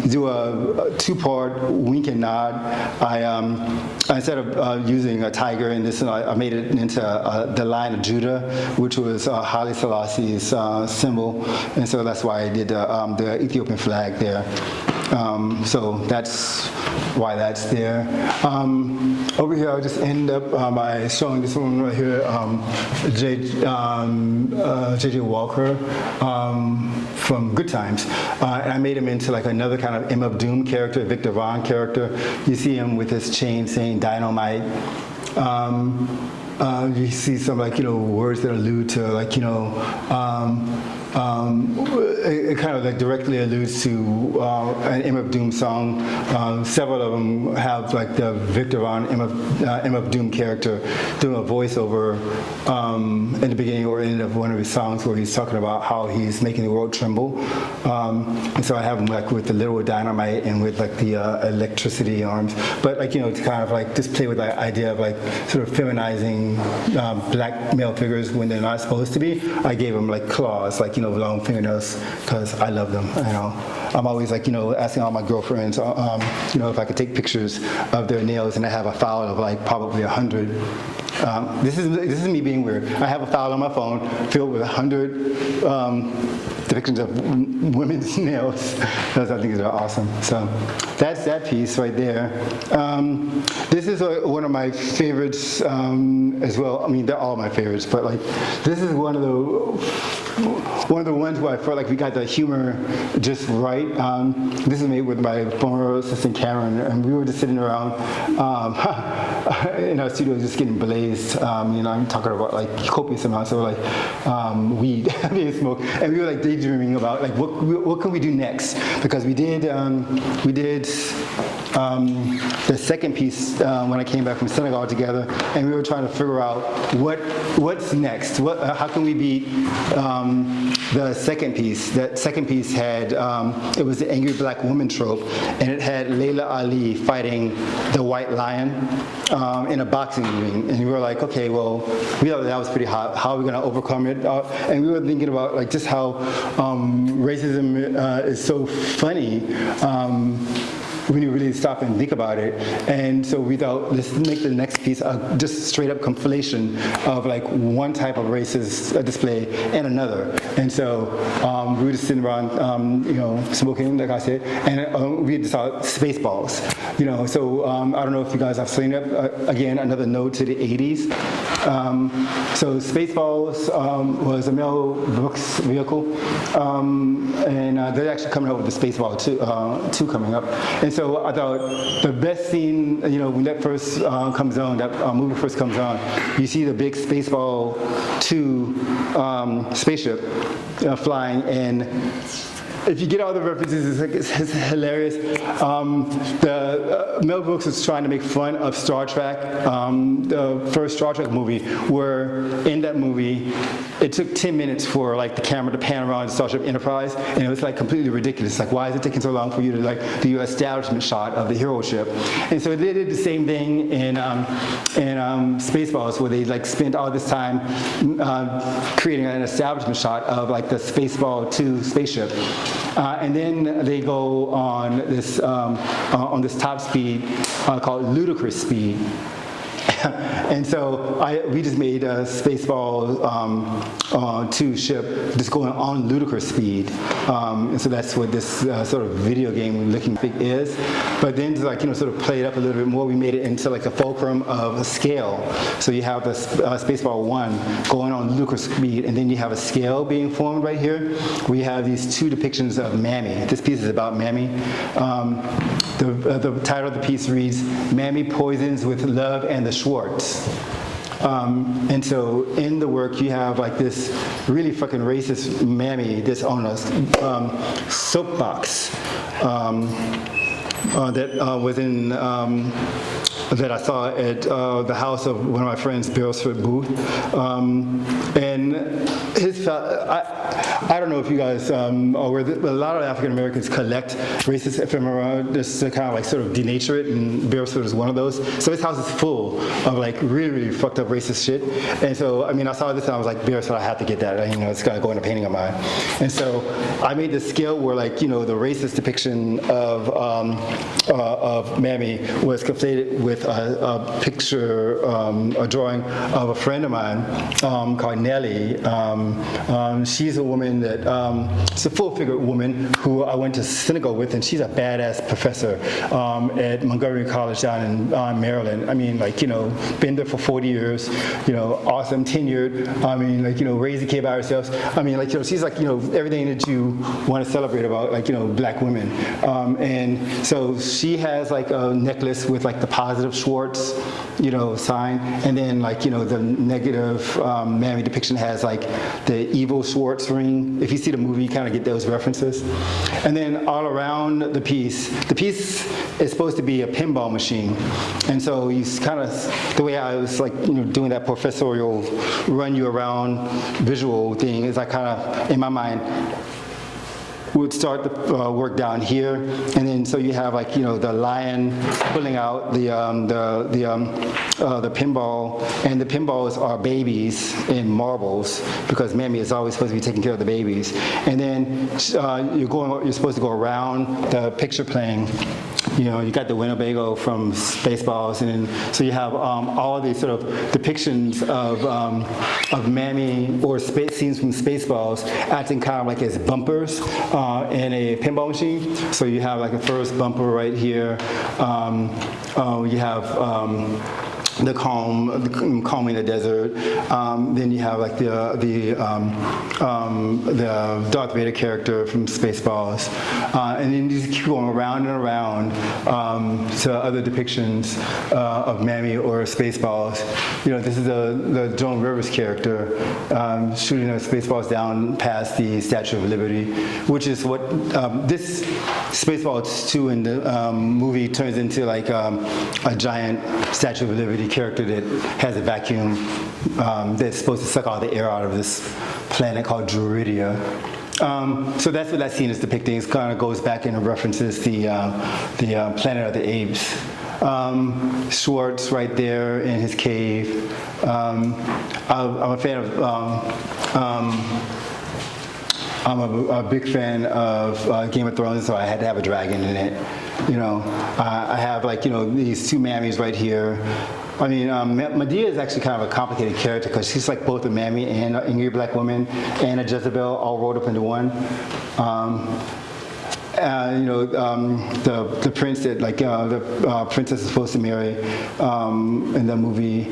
[SPEAKER 3] do a 2-part wink and nod, I instead of using a tiger in this, I made it into the Lion of Judah, which was Haile Selassie's symbol, and so that's why I did the Ethiopian flag there. So that's why that's there. Over here, I'll just end up by showing this one right here, J.J. Walker from Good Times. And I made him into like another kind of M of Doom character, Victor Vaughn character. You see him with his chain saying dynamite. You see some like, words that allude to like, it kind of like directly alludes to an M of Doom song. Several of them have like the Victor Vaughn M of Doom character doing a voiceover in the beginning or end of one of his songs where he's talking about how he's making the world tremble. And so I have him like with the literal dynamite and with like the electricity arms. But like, to kind of like just play with the idea of like sort of feminizing black male figures when they're not supposed to be. I gave him like claws, like, long fingernails, because I love them. I'm always like, asking all my girlfriends, if I could take pictures of their nails, and I have a file of like probably 100. This is me being weird. I have a file on my phone filled with 100 depictions of women's nails. Those I think are awesome. So that's that piece right there. This is one of my favorites as well. I mean, they're all my favorites, but like this is one of the one of the ones where I felt like we got the humor just right. This is made with my former assistant Karen, and we were just sitting around in our studio just getting blazed. I'm talking about like copious amounts of like weed being smoked, and we were like daydreaming about like what can we do next, because we did the second piece when I came back from Senegal together, and we were trying to figure out what's next. How can we beat the second piece? That second piece had it was the angry black woman trope, and it had Layla Ali fighting the white lion in a boxing ring, and we were like, okay, well, we thought that was pretty hot. How are we going to overcome it? And we were thinking about like just how racism is so funny. When you really stop and think about it. And so we thought, let's make the next piece just straight up conflation of like one type of racist display and another. And so we were just sitting around, smoking, like I said, and we just saw Spaceballs. So I don't know if you guys have seen it. Again, another node to the 80s. So Spaceballs was a Mel Brooks vehicle, and they're actually coming out with the Spaceball 2 coming up. And so I thought the best scene, when that first comes on, that movie first comes on, you see the big Spaceball 2 spaceship flying, and if you get all the references, it's hilarious. Mel Brooks was trying to make fun of Star Trek, the first Star Trek movie, where in that movie, it took 10 minutes for like the camera to pan around Starship Enterprise, and it was like completely ridiculous. Like, why is it taking so long for you to like do your establishment shot of the hero ship? And so they did the same thing in Spaceballs, where they like spent all this time creating an establishment shot of like the Spaceball 2 spaceship. And then they go on this top speed called ludicrous speed. And so we just made a Spaceball 2 ship just going on ludicrous speed. And so that's what this sort of video game looking thing is. But then to sort of play it up a little bit more, we made it into like a fulcrum of a scale. So you have the Spaceball 1 going on ludicrous speed, and then you have a scale being formed right here. We have these 2 depictions of Mammy. This piece is about Mammy. The title of the piece reads, "Mammy Poisons with Love and the Schwartz." And so in the work you have like this really fucking racist Mammy that's on a soapbox that was in that I saw at the house of one of my friends, Beresford Booth, and his. I don't know if you guys are aware that a lot of African Americans collect racist ephemera just to kind of like sort of denature it, and Beresford is one of those. So his house is full of like really, really fucked up racist shit. And so I saw this and I was like, Beresford, I have to get that. It's got to go in a painting of mine. And so I made this scale where like the racist depiction of Mammy was conflated with a picture, a drawing of a friend of mine called Nellie. She's a woman that, she's a full-figured woman who I went to Senegal with, and she's a badass professor at Montgomery College down in Maryland. Been there for 40 years, awesome, tenured, raised a kid by herself. She's like, everything that you want to celebrate about, black women. And so she has like a necklace with like the positive Schwartz, sign, and then the negative Mammy depiction has like the evil Schwartz ring. If you see the movie, you kind of get those references. And then all around the piece is supposed to be a pinball machine. And so you kind of, the way I was doing that professorial run you around visual thing is I kind of, in my mind, would start the work down here, and then so you have the lion pulling out the pinball, and the pinballs are babies in marbles because Mammy is always supposed to be taking care of the babies. And then you're supposed to go around the picture plane. You got the Winnebago from Spaceballs, and then, so you have all these sort of depictions of Mammy or scenes from Spaceballs acting kind of like as bumpers in a pinball machine. So you have like a first bumper right here. You have the calming the desert. Then you have like the Darth Vader character from Spaceballs, and then you just keep going around and around to other depictions of Mammy or Spaceballs. This is the Joan Rivers character shooting her Spaceballs down past the Statue of Liberty, which is what this Spaceballs 2 in the movie turns into, like a giant Statue of Liberty character that has a vacuum that's supposed to suck all the air out of this planet called Druidia. So that's what that scene is depicting. It kind of goes back and references the Planet of the Apes. Schwartz right there in his cave. I'm a fan of. I'm a big fan of Game of Thrones, so I had to have a dragon in it. I have these two mammies right here. I mean, Medea is actually kind of a complicated character because she's like both a mammy and an angry black woman and a Jezebel all rolled up into one. The prince that the princess is supposed to marry in the movie.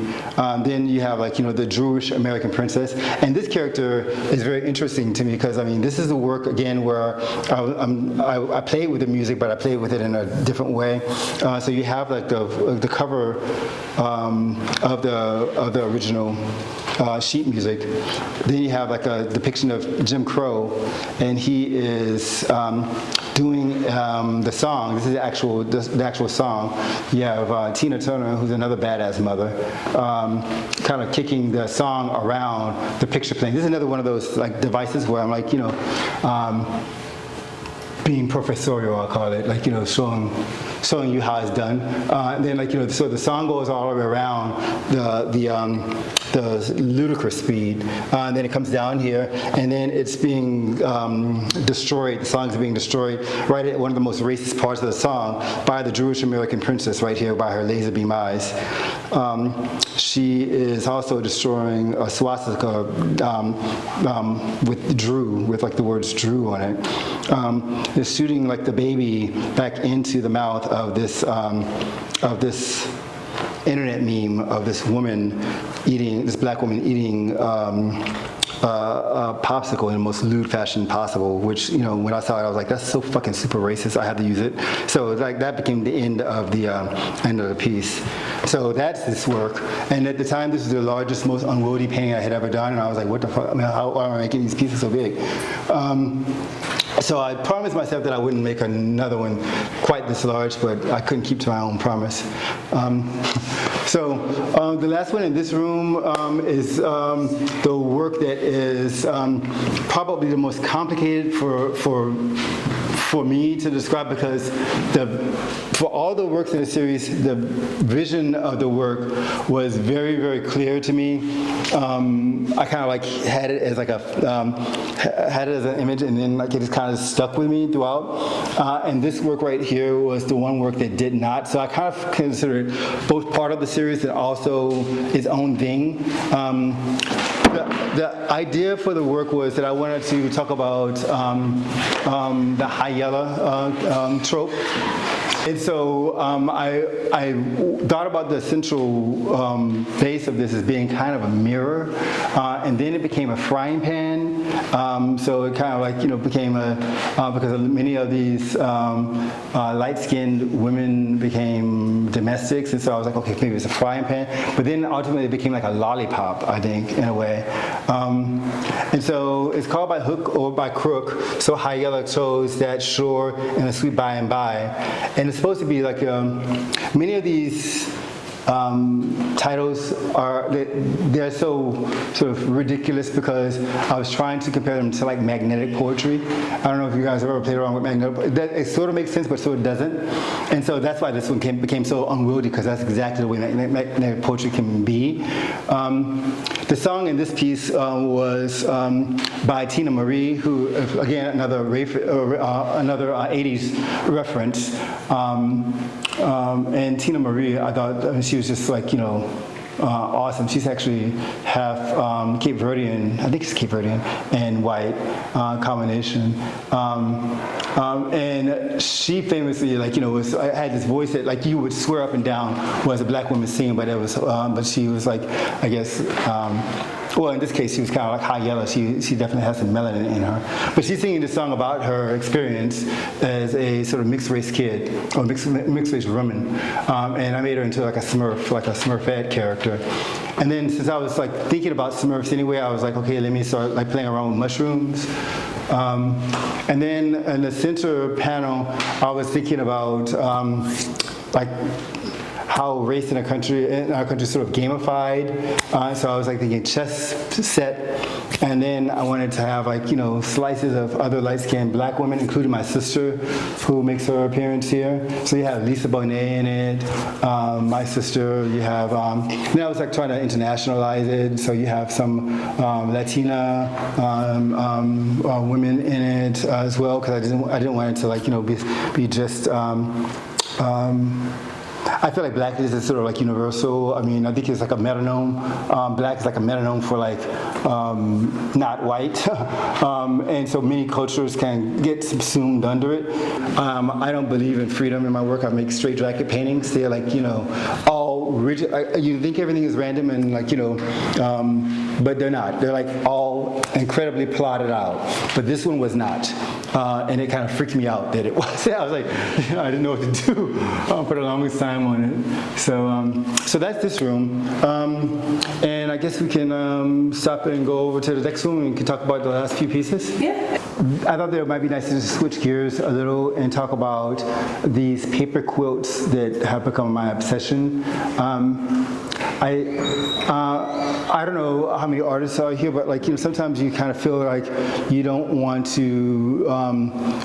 [SPEAKER 3] Then you have the Jewish American princess, and this character is very interesting to me because this is the work again where I played with the music, but I played with it in a different way. So you have the cover of the original sheet music. Then you have a depiction of Jim Crow, and he is doing the song. This is the actual song. You have Tina Turner, who's another badass mother, kind of kicking the song around the picture plane. This is another one of those devices where I'm being professorial, I'll call it, showing you how it's done. Then so the song goes all the way around the ludicrous speed. Then it comes down here, and then it's being destroyed. The song's being destroyed right at one of the most racist parts of the song by the Jewish American princess right here by her laser beam eyes. She is also destroying a swastika with Drew, with the words Drew on it. Is shooting the baby back into the mouth of this internet meme of this black woman eating a popsicle in the most lewd fashion possible, which, when I saw it, I was like, that's so fucking super racist, I had to use it. So that became the end of the piece. So that's this work. And at the time, this was the largest, most unwieldy painting I had ever done, and I was like, what the fuck, how am I making these pieces so big? So I promised myself that I wouldn't make another one quite this large, but I couldn't keep to my own promise. The last one in this room is the work that is probably the most complicated for me to describe because for all the works in the series, the vision of the work was very, very clear to me. I kind of had it as had it as an image, and then it just kind of stuck with me throughout. And this work right here was the one work that did not. So I kind of consider it both part of the series and also its own thing. The idea for the work was that I wanted to talk about the Hayela trope. And so I thought about the central base of this as being kind of a mirror, and then it became a frying pan. So it kind of became because many of these light-skinned women became domestics, and so I was like, okay, maybe it's a frying pan. But then ultimately it became like a lollipop, I think, in a way. And so it's called by hook or by crook. So Hayela chose that shore in a sweet by and by. And it's supposed to be many of these titles they're so sort of ridiculous because I was trying to compare them to magnetic poetry. I don't know if you guys have ever played around with magnetic. It sort of makes sense, but sort of doesn't. And so that's why this one became so unwieldy, because that's exactly the way magnetic poetry can be. The song in this piece was by Tina Marie, who again another 80s reference. And Tina Marie, I thought she was just awesome. She's actually half Cape Verdean, I think it's Cape Verdean, and white combination. And she famously, like, had this voice that, like, you would swear up and down was a black woman singing, but it was, but she was like, I guess, well, in this case, she was kind of like high yellow. She definitely has some melanin in her. But she's singing this song about her experience as a sort of mixed race kid, or mixed race woman. And I made her into like a Smurfette character. And then since I was like thinking about Smurfs anyway, I was like, okay, let me start like playing around with mushrooms. And then in the center panel, I was thinking about like how race in our country is sort of gamified. So I was like thinking chess set, and then I wanted to have like, slices of other light-skinned black women, including my sister, who makes her appearance here. So you have Lisa Bonet in it, my sister. You have, then I was like trying to internationalize it. So you have some Latina women in it as well, because I didn't want it to like, be just. I feel like black is sort of like universal. I mean, I think it's like a metronome. Black is like a metronome for like not white. And so many cultures can get subsumed under it. I don't believe in freedom in my work. I make straight jacket paintings. They're like, all rigid. You think everything is random and like, but they're not. They're like all incredibly plotted out. But this one was not. And it kind of freaked me out that it was. I was like, I didn't know what to do for the longest time on it. So that's this room. And I guess we can stop and go over to the next room and we can talk about the last few pieces.
[SPEAKER 1] Yeah.
[SPEAKER 3] I thought that it might be nice to just switch gears a little and talk about these paper quilts that have become my obsession. I don't know how many artists are here, but like, sometimes you kind of feel like you don't want to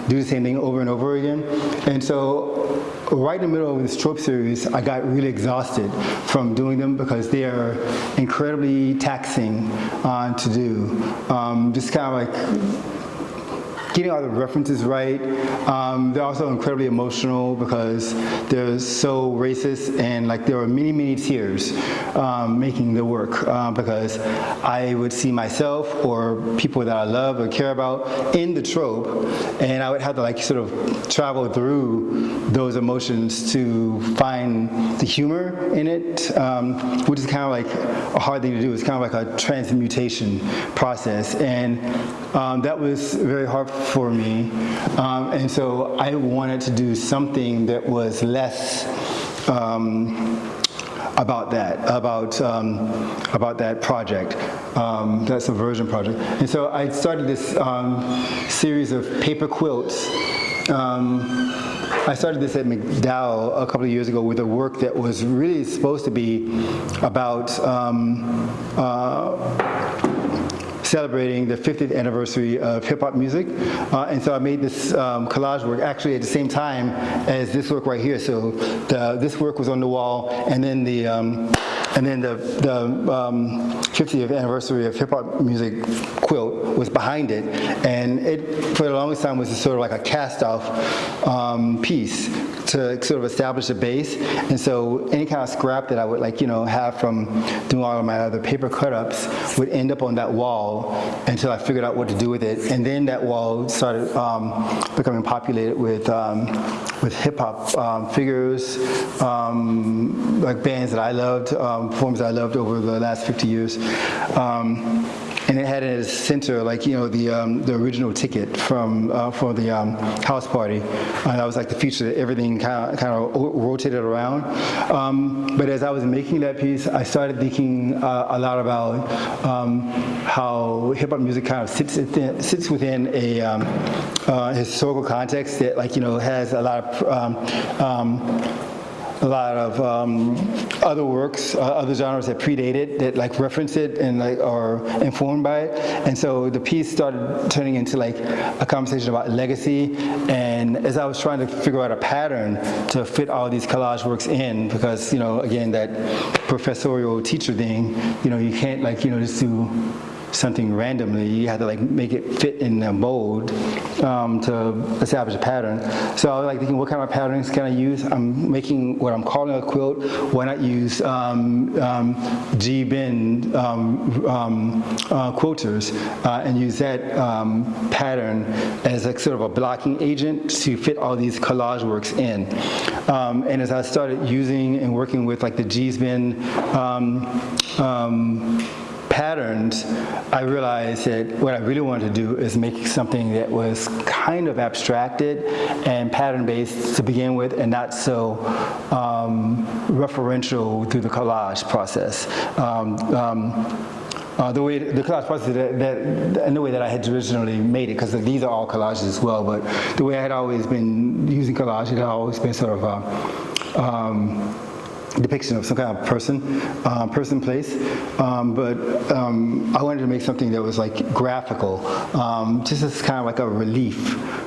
[SPEAKER 3] do the same thing over and over again. And so right in the middle of this trope series, I got really exhausted from doing them because they are incredibly taxing to do. Just kind of like getting all the references right. They're also incredibly emotional because they're so racist, and like there are many, many tears making the work because I would see myself or people that I love or care about in the trope, and I would have to like sort of travel through those emotions to find the humor in it, which is kind of like a hard thing to do. It's kind of like a transmutation process, and that was very hard for me, and so I wanted to do something that was less about that project, that subversion project. And so I started this series of paper quilts. I started this at McDowell a couple of years ago with a work that was really supposed to be about celebrating the 50th anniversary of hip-hop music. And so I made this collage work actually at the same time as this work right here. So this work was on the wall, and then the 50th anniversary of hip-hop music quilt was behind it. And it, for the longest time, was sort of like a cast-off piece to sort of establish a base. And so any kind of scrap that I would like, have from doing all of my other paper cut-ups would end up on that wall until I figured out what to do with it. And then that wall started becoming populated with hip-hop figures, like bands that I loved, performers that I loved over the last 50 years. And it had in its center, like, the original ticket from for the house party. That was like the feature that everything kind of rotated around. But as I was making that piece, I started thinking a lot about how hip-hop music kind of sits within a historical context that, like, has a lot of other works, other genres that predate it, that like reference it and like are informed by it. And so the piece started turning into like a conversation about legacy. And as I was trying to figure out a pattern to fit all these collage works in, because again, that professorial teacher thing, you can't like just do something randomly. You had to like make it fit in a mold to establish a pattern. So I was like thinking, what kind of patterns can I use? I'm making what I'm calling a quilt. Why not use G-bin quilters and use that pattern as like sort of a blocking agent to fit all these collage works in. And as I started using and working with like the G-bin patterns, I realized that what I really wanted to do is make something that was kind of abstracted and pattern-based to begin with, and not so referential through the collage process. The collage process in the way that I had originally made it, because these are all collages as well, but the way I had always been using collage, it had always been sort of depiction of some kind of person, place, but I wanted to make something that was like graphical, just as kind of like a relief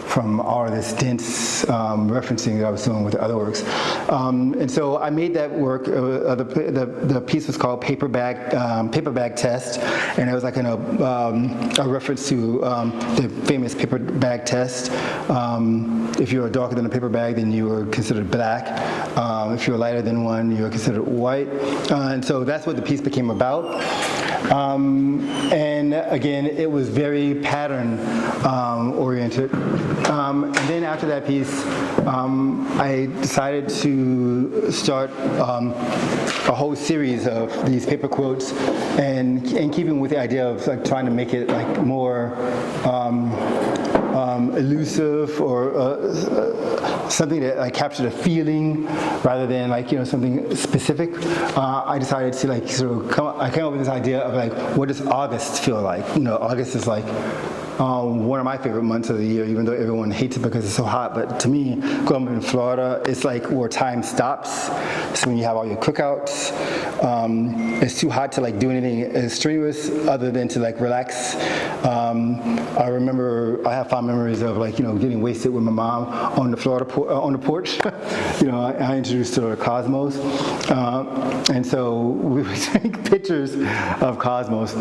[SPEAKER 3] from all of this dense referencing that I was doing with other works. And so I made that work, the piece was called Paper Bag Test, and it was like a reference to the famous paper bag test. If you were darker than a paper bag, then you were considered black. If you were lighter than one, you were considered white. And so that's what the piece became about. And again, it was very pattern oriented. And then after that piece, I decided to start a whole series of these paper quotes, and in keeping with the idea of like trying to make it like more elusive, or something that like captured a feeling rather than like something specific. I decided to like I came up with this idea of like, what does August feel like? August is like one of my favorite months of the year, even though everyone hates it because it's so hot. But to me, growing up in Florida, it's like where time stops. So when you have all your cookouts, it's too hot to like do anything strenuous other than to like relax. I remember I have fond memories of like getting wasted with my mom on the on the porch. I introduced her to Cosmos, and so we would take pictures of Cosmos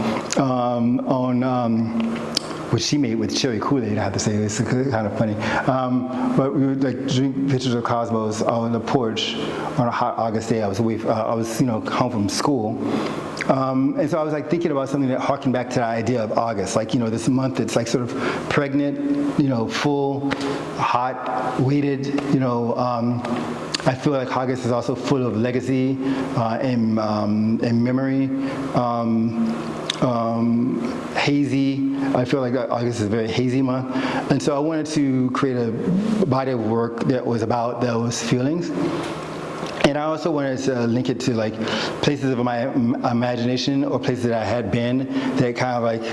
[SPEAKER 3] which she made with cherry Kool-Aid, I have to say. It's kind of funny. But we would like drink pictures of Cosmos on the porch on a hot August day. I was home from school. And so I was like thinking about something that harkened back to the idea of August. Like, this month, it's like sort of pregnant, full, hot, weighted, I feel like August is also full of legacy and memory. Hazy. I feel like August is a very hazy month. And so I wanted to create a body of work that was about those feelings. And I also wanted to link it to like places of my imagination, or places that I had been that kind of like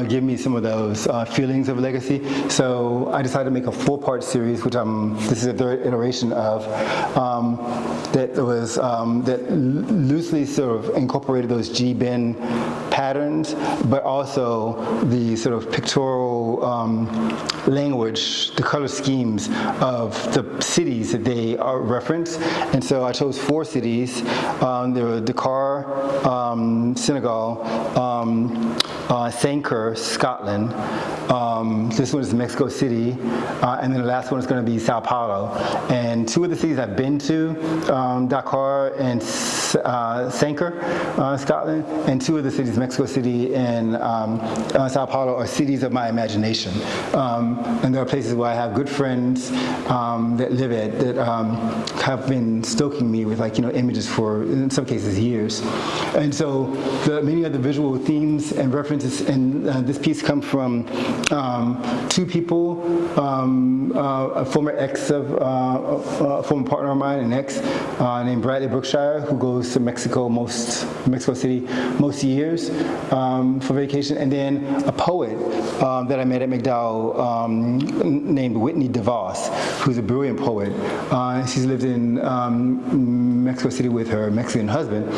[SPEAKER 3] give me some of those feelings of legacy. So I decided to make a 4-part series, which this is the 3rd iteration of, that loosely sort of incorporated those G-bin patterns, but also the sort of pictorial language, the color schemes of the cities that they are referenced. And so I chose 4 cities. There were Dakar, Senegal, Sanker, Scotland. This one is Mexico City, and then the last one is going to be Sao Paulo. And 2 of the cities I've been to, Dakar and Sanker, Scotland, and 2 of the cities, Mexico City and Sao Paulo, are cities of my imagination. And there are places where I have good friends that live at, that have been stoking me with like images for, in some cases, years. And so many of the visual themes and references in this piece come from 2 people, a former ex of a former partner of mine, an ex named Bradley Brookshire, who goes to Mexico City most years for vacation, and then a poet that I met at McDowell named Whitney DeVos, who's a brilliant poet. She's lived in Mexico City with her Mexican husband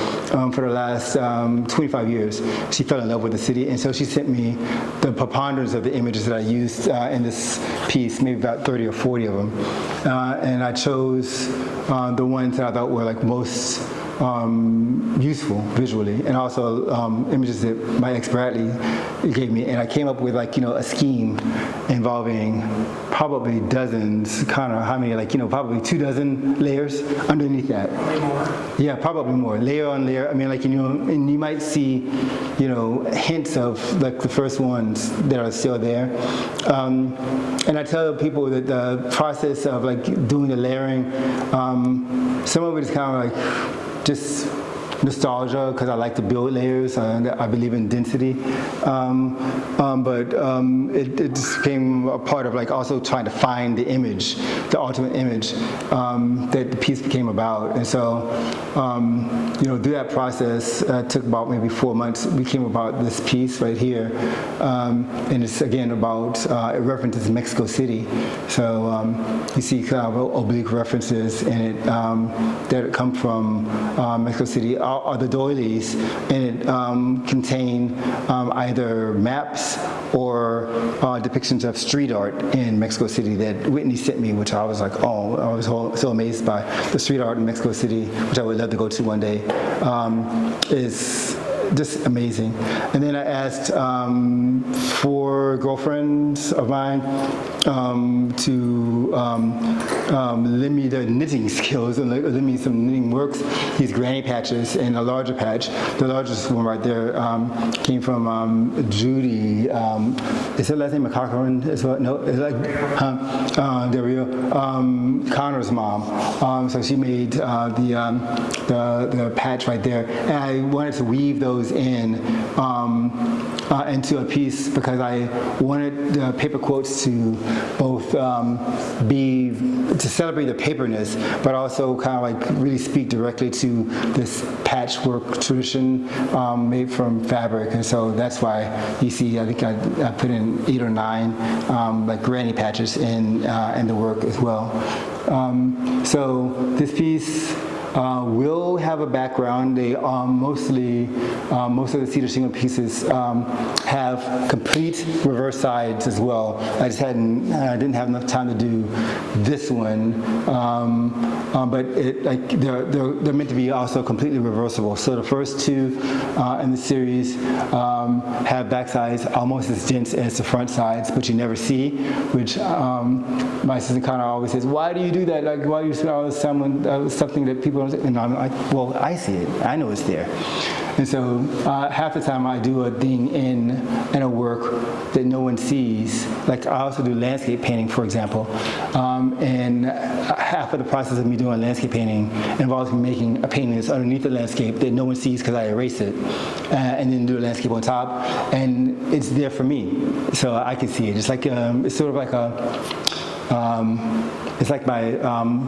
[SPEAKER 3] for the last 25 years. She fell in love with the city, and so she sent me the preponderance of the images that I used in this piece, maybe about 30 or 40 of them. And I chose the ones that I thought were like most useful visually, and also images that my ex Bradley gave me. And I came up with a scheme involving probably dozens, kind of how many, probably 24 layers underneath that.
[SPEAKER 2] Way more.
[SPEAKER 3] Yeah, probably more, layer on layer. I mean, and you might see, hints of the first ones that are still there. And I tell people that the process of doing the layering, some of it is kind of just nostalgia, because I like to build layers and I believe in density, but it just became a part of also trying to find the image, the ultimate image that the piece became about. And so through that process, it took about maybe 4 months. We came about this piece right here, and it's again about, it references Mexico City. So you see kind of oblique references in it that come from Mexico City. Are the doilies, and it contain either maps or depictions of street art in Mexico City that Whitney sent me, which I was I was so amazed by. The street art in Mexico City, which I would love to go to one day, is just amazing. And then I asked 4 girlfriends of mine to lend me their knitting skills and lend me some knitting works, these granny patches and a larger patch. The largest one right there came from Judy. Is her last name McCochran as well? No, it's there we go. Connor's mom. So she made the patch right there, and I wanted to weave those in into a piece because I wanted the paper quotes to both be to celebrate the paperness, but also kind of really speak directly to this patchwork tradition made from fabric. And so that's why you see, I think I put in 8 or 9 granny patches in the work as well. So this piece will have a background. They most of the cedar shingle pieces have complete reverse sides as well. I didn't have enough time to do this one, but they're meant to be also completely reversible. So the first 2 in the series have back sides almost as dense as the front sides, but you never see, which my assistant kind of always says, "Why do you do that? Why do you spend all this time on something that people don't see?" And I'm like, "Well, I see it. I know it's there." And so half the time I do a thing in a work that no one sees. I also do landscape painting, for example, and half of the process of me doing landscape painting involves me making a painting that's underneath the landscape that no one sees because I erase it, and then do a landscape on top, and it's there for me, so I can see it. It's it's sort of like a it's like my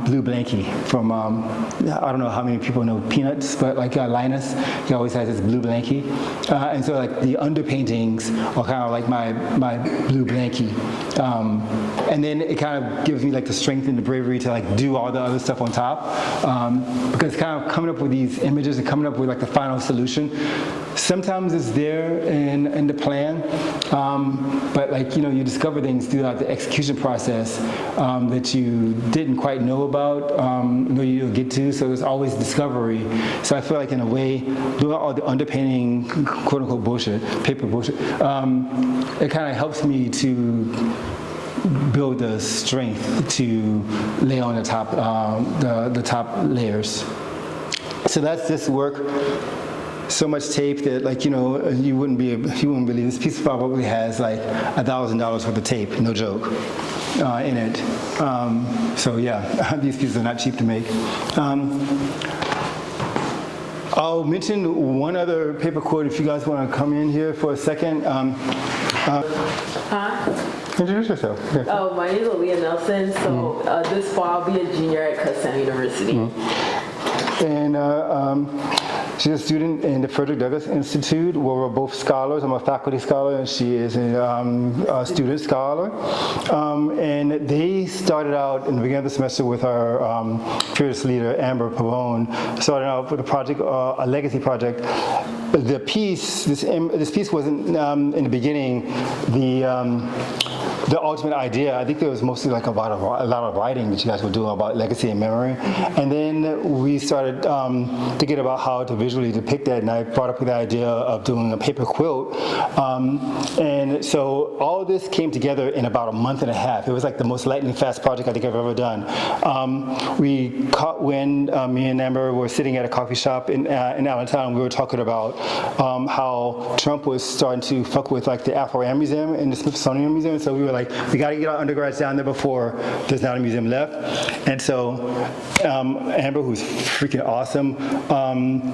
[SPEAKER 3] blue blankie from, I don't know how many people know Peanuts, but Linus, he always has his blue blankie. And so the underpaintings are kind of like my blue blankie. And then it kind of gives me the strength and the bravery to do all the other stuff on top. Because kind of coming up with these images and coming up with the final solution, sometimes it's there in the plan, but you discover things throughout the execution process that you didn't quite know about, know you'll get to. So there's always discovery. So I feel in a way, doing all the underpainting, quote unquote bullshit, paper bullshit, it kind of helps me to build the strength to lay on the top, the top layers. So that's this work. So much tape that you wouldn't believe. This piece probably has $1,000 worth of tape, no joke, in it. So yeah, these pieces are not cheap to make. I'll mention one other paper quote if you guys want to come in here for a second. Introduce yourself. Yeah.
[SPEAKER 4] Oh, my name is Aaliyah Nelson. So this fall I'll be a junior at Kutztown University.
[SPEAKER 3] And she's a student in the Frederick Douglass Institute, where we're both scholars. I'm a faculty scholar, and she is a student scholar. And they started out in the beginning of the semester with our fearless leader, Amber Pavone, started out with a project, a legacy project, the piece, this piece wasn't in the beginning the ultimate idea. I think there was mostly like a lot of writing that you guys were doing about legacy and memory, and then we started thinking about how to visually depict that, and I brought up with the idea of doing a paper quilt, and so all of this came together in about a month and a half. It was like the most lightning fast project I think I've ever done. We caught when me and Amber were sitting at a coffee shop in Allentown. We were talking about how Trump was starting to fuck with like the Afro-Am Museum and the Smithsonian Museum. So we were like, we got to get our undergrads down there before there's not a museum left. And so Amber, who's freaking awesome,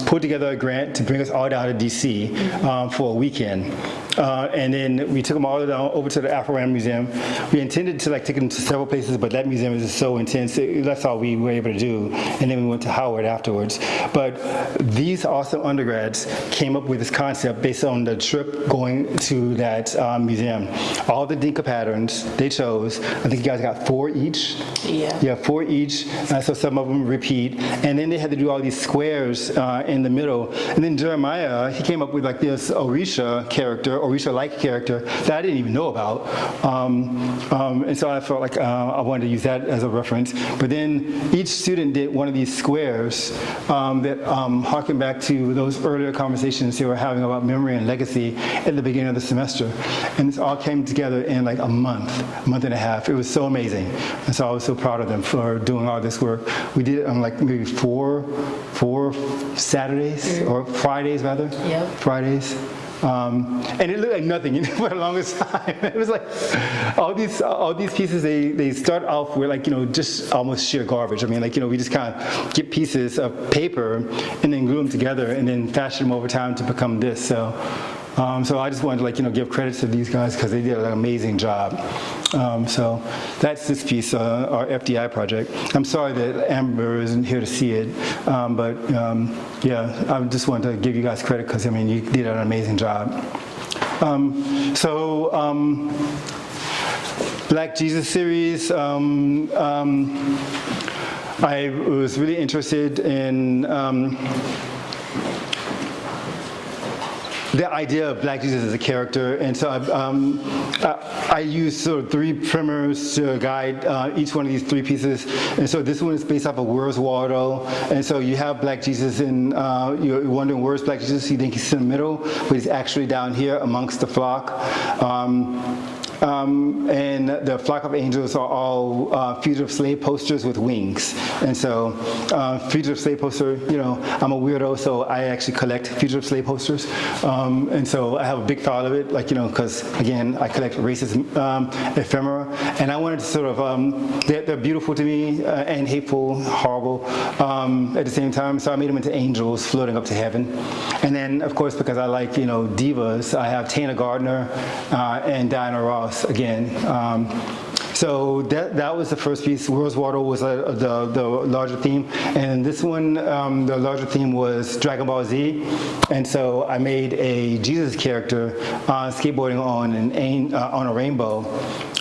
[SPEAKER 3] put together a grant to bring us all down to DC for a weekend. And then we took them all down over to the Afro-Am Museum. We intended to like take them to several places, but that museum is just so intense. That's all we were able to do. And then we went to Howard afterwards. But these awesome undergrads came up with this concept based on the trip going to that museum. All the Dinka patterns they chose, I think you guys got 4 each. Yeah, 4 each. So some of them repeat. And then they had to do all these squares in the middle. And then Jeremiah, he came up with like this Orisha-like character that I didn't even know about. And so I felt like I wanted to use that as a reference. But then each student did one of these squares that harken back to those earlier conversations they were having about memory and legacy at the beginning of the semester. And this all came together in like a month and a half. It was so amazing. And so I was so proud of them for doing all this work. We did it on like maybe four Saturdays, or Fridays rather.
[SPEAKER 4] Yep.
[SPEAKER 3] Fridays. And it looked like nothing for the longest time. It was like all these pieces, they start off with like, just almost sheer garbage. I mean, like, we just kind of get pieces of paper and then glue them together and then fashion them over time to become this. So I just wanted to like, give credit to these guys because they did an amazing job. So that's this piece, our FDI project. I'm sorry that Amber isn't here to see it, but yeah, I just wanted to give you guys credit because, I mean, you did an amazing job. Black Jesus series, I was really interested in the idea of Black Jesus as a character, and so I used sort of 3 primers to guide each one of these 3 pieces. And so this one is based off of Where's Waldo, and so you have Black Jesus, and you're wondering where's Black Jesus. You think he's in the middle, but he's actually down here amongst the flock. And the flock of angels are all fugitive slave posters with wings. And so fugitive slave poster, I'm a weirdo, so I actually collect fugitive slave posters. And so I have a big file of it, like, because again, I collect racist ephemera. And I wanted to sort of, they're beautiful to me and hateful, horrible at the same time. So I made them into angels floating up to heaven. And then, of course, because I like, divas, I have Tana Gardner and Diana Ross again. So that was the first piece. Where's Waldo was the larger theme, and this one, the larger theme was Dragon Ball Z, and so I made a Jesus character skateboarding on a rainbow,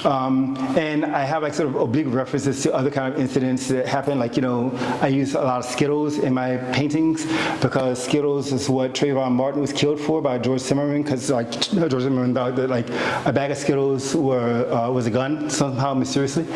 [SPEAKER 3] and I have like sort of oblique references to other kind of incidents that happen. Like I use a lot of Skittles in my paintings because Skittles is what Trayvon Martin was killed for by George Zimmerman, because like George Zimmerman thought that like a bag of Skittles was a gun somehow mysteriously,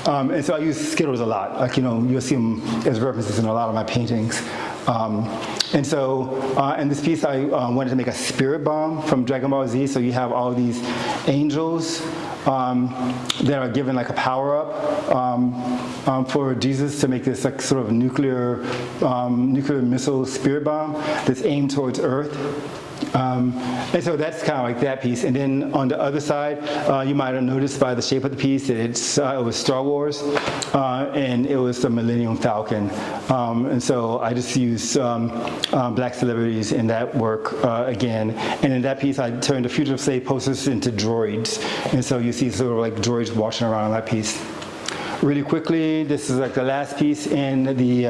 [SPEAKER 3] and so I use Skittles a lot. Like you'll see them as references in a lot of my paintings. And so in this piece I wanted to make a spirit bomb from Dragon Ball Z. So you have all these angels that are given like a power up for Jesus to make this like sort of nuclear missile spirit bomb that's aimed towards Earth. And so that's kind of like that piece. And then on the other side, you might have noticed by the shape of the piece that it was Star Wars, and it was the Millennium Falcon. And so I just used black celebrities in that work again. And in that piece, I turned the fugitive slave posters into droids. And so you see sort of like droids washing around on that piece. Really quickly, this is like the last piece in the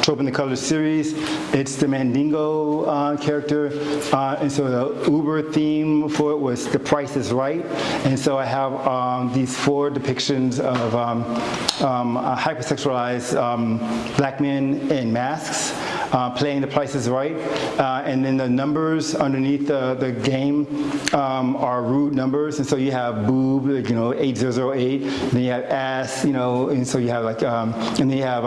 [SPEAKER 3] Trope in the Colors series. It's the Mandingo character, and so the Uber theme for it was The Price is Right, and so I have these 4 depictions of hypersexualized black men in masks, playing The Price is Right, and then the numbers underneath the game are rude numbers, and so you have boob, 8008, then you have ass, and so you have and then you have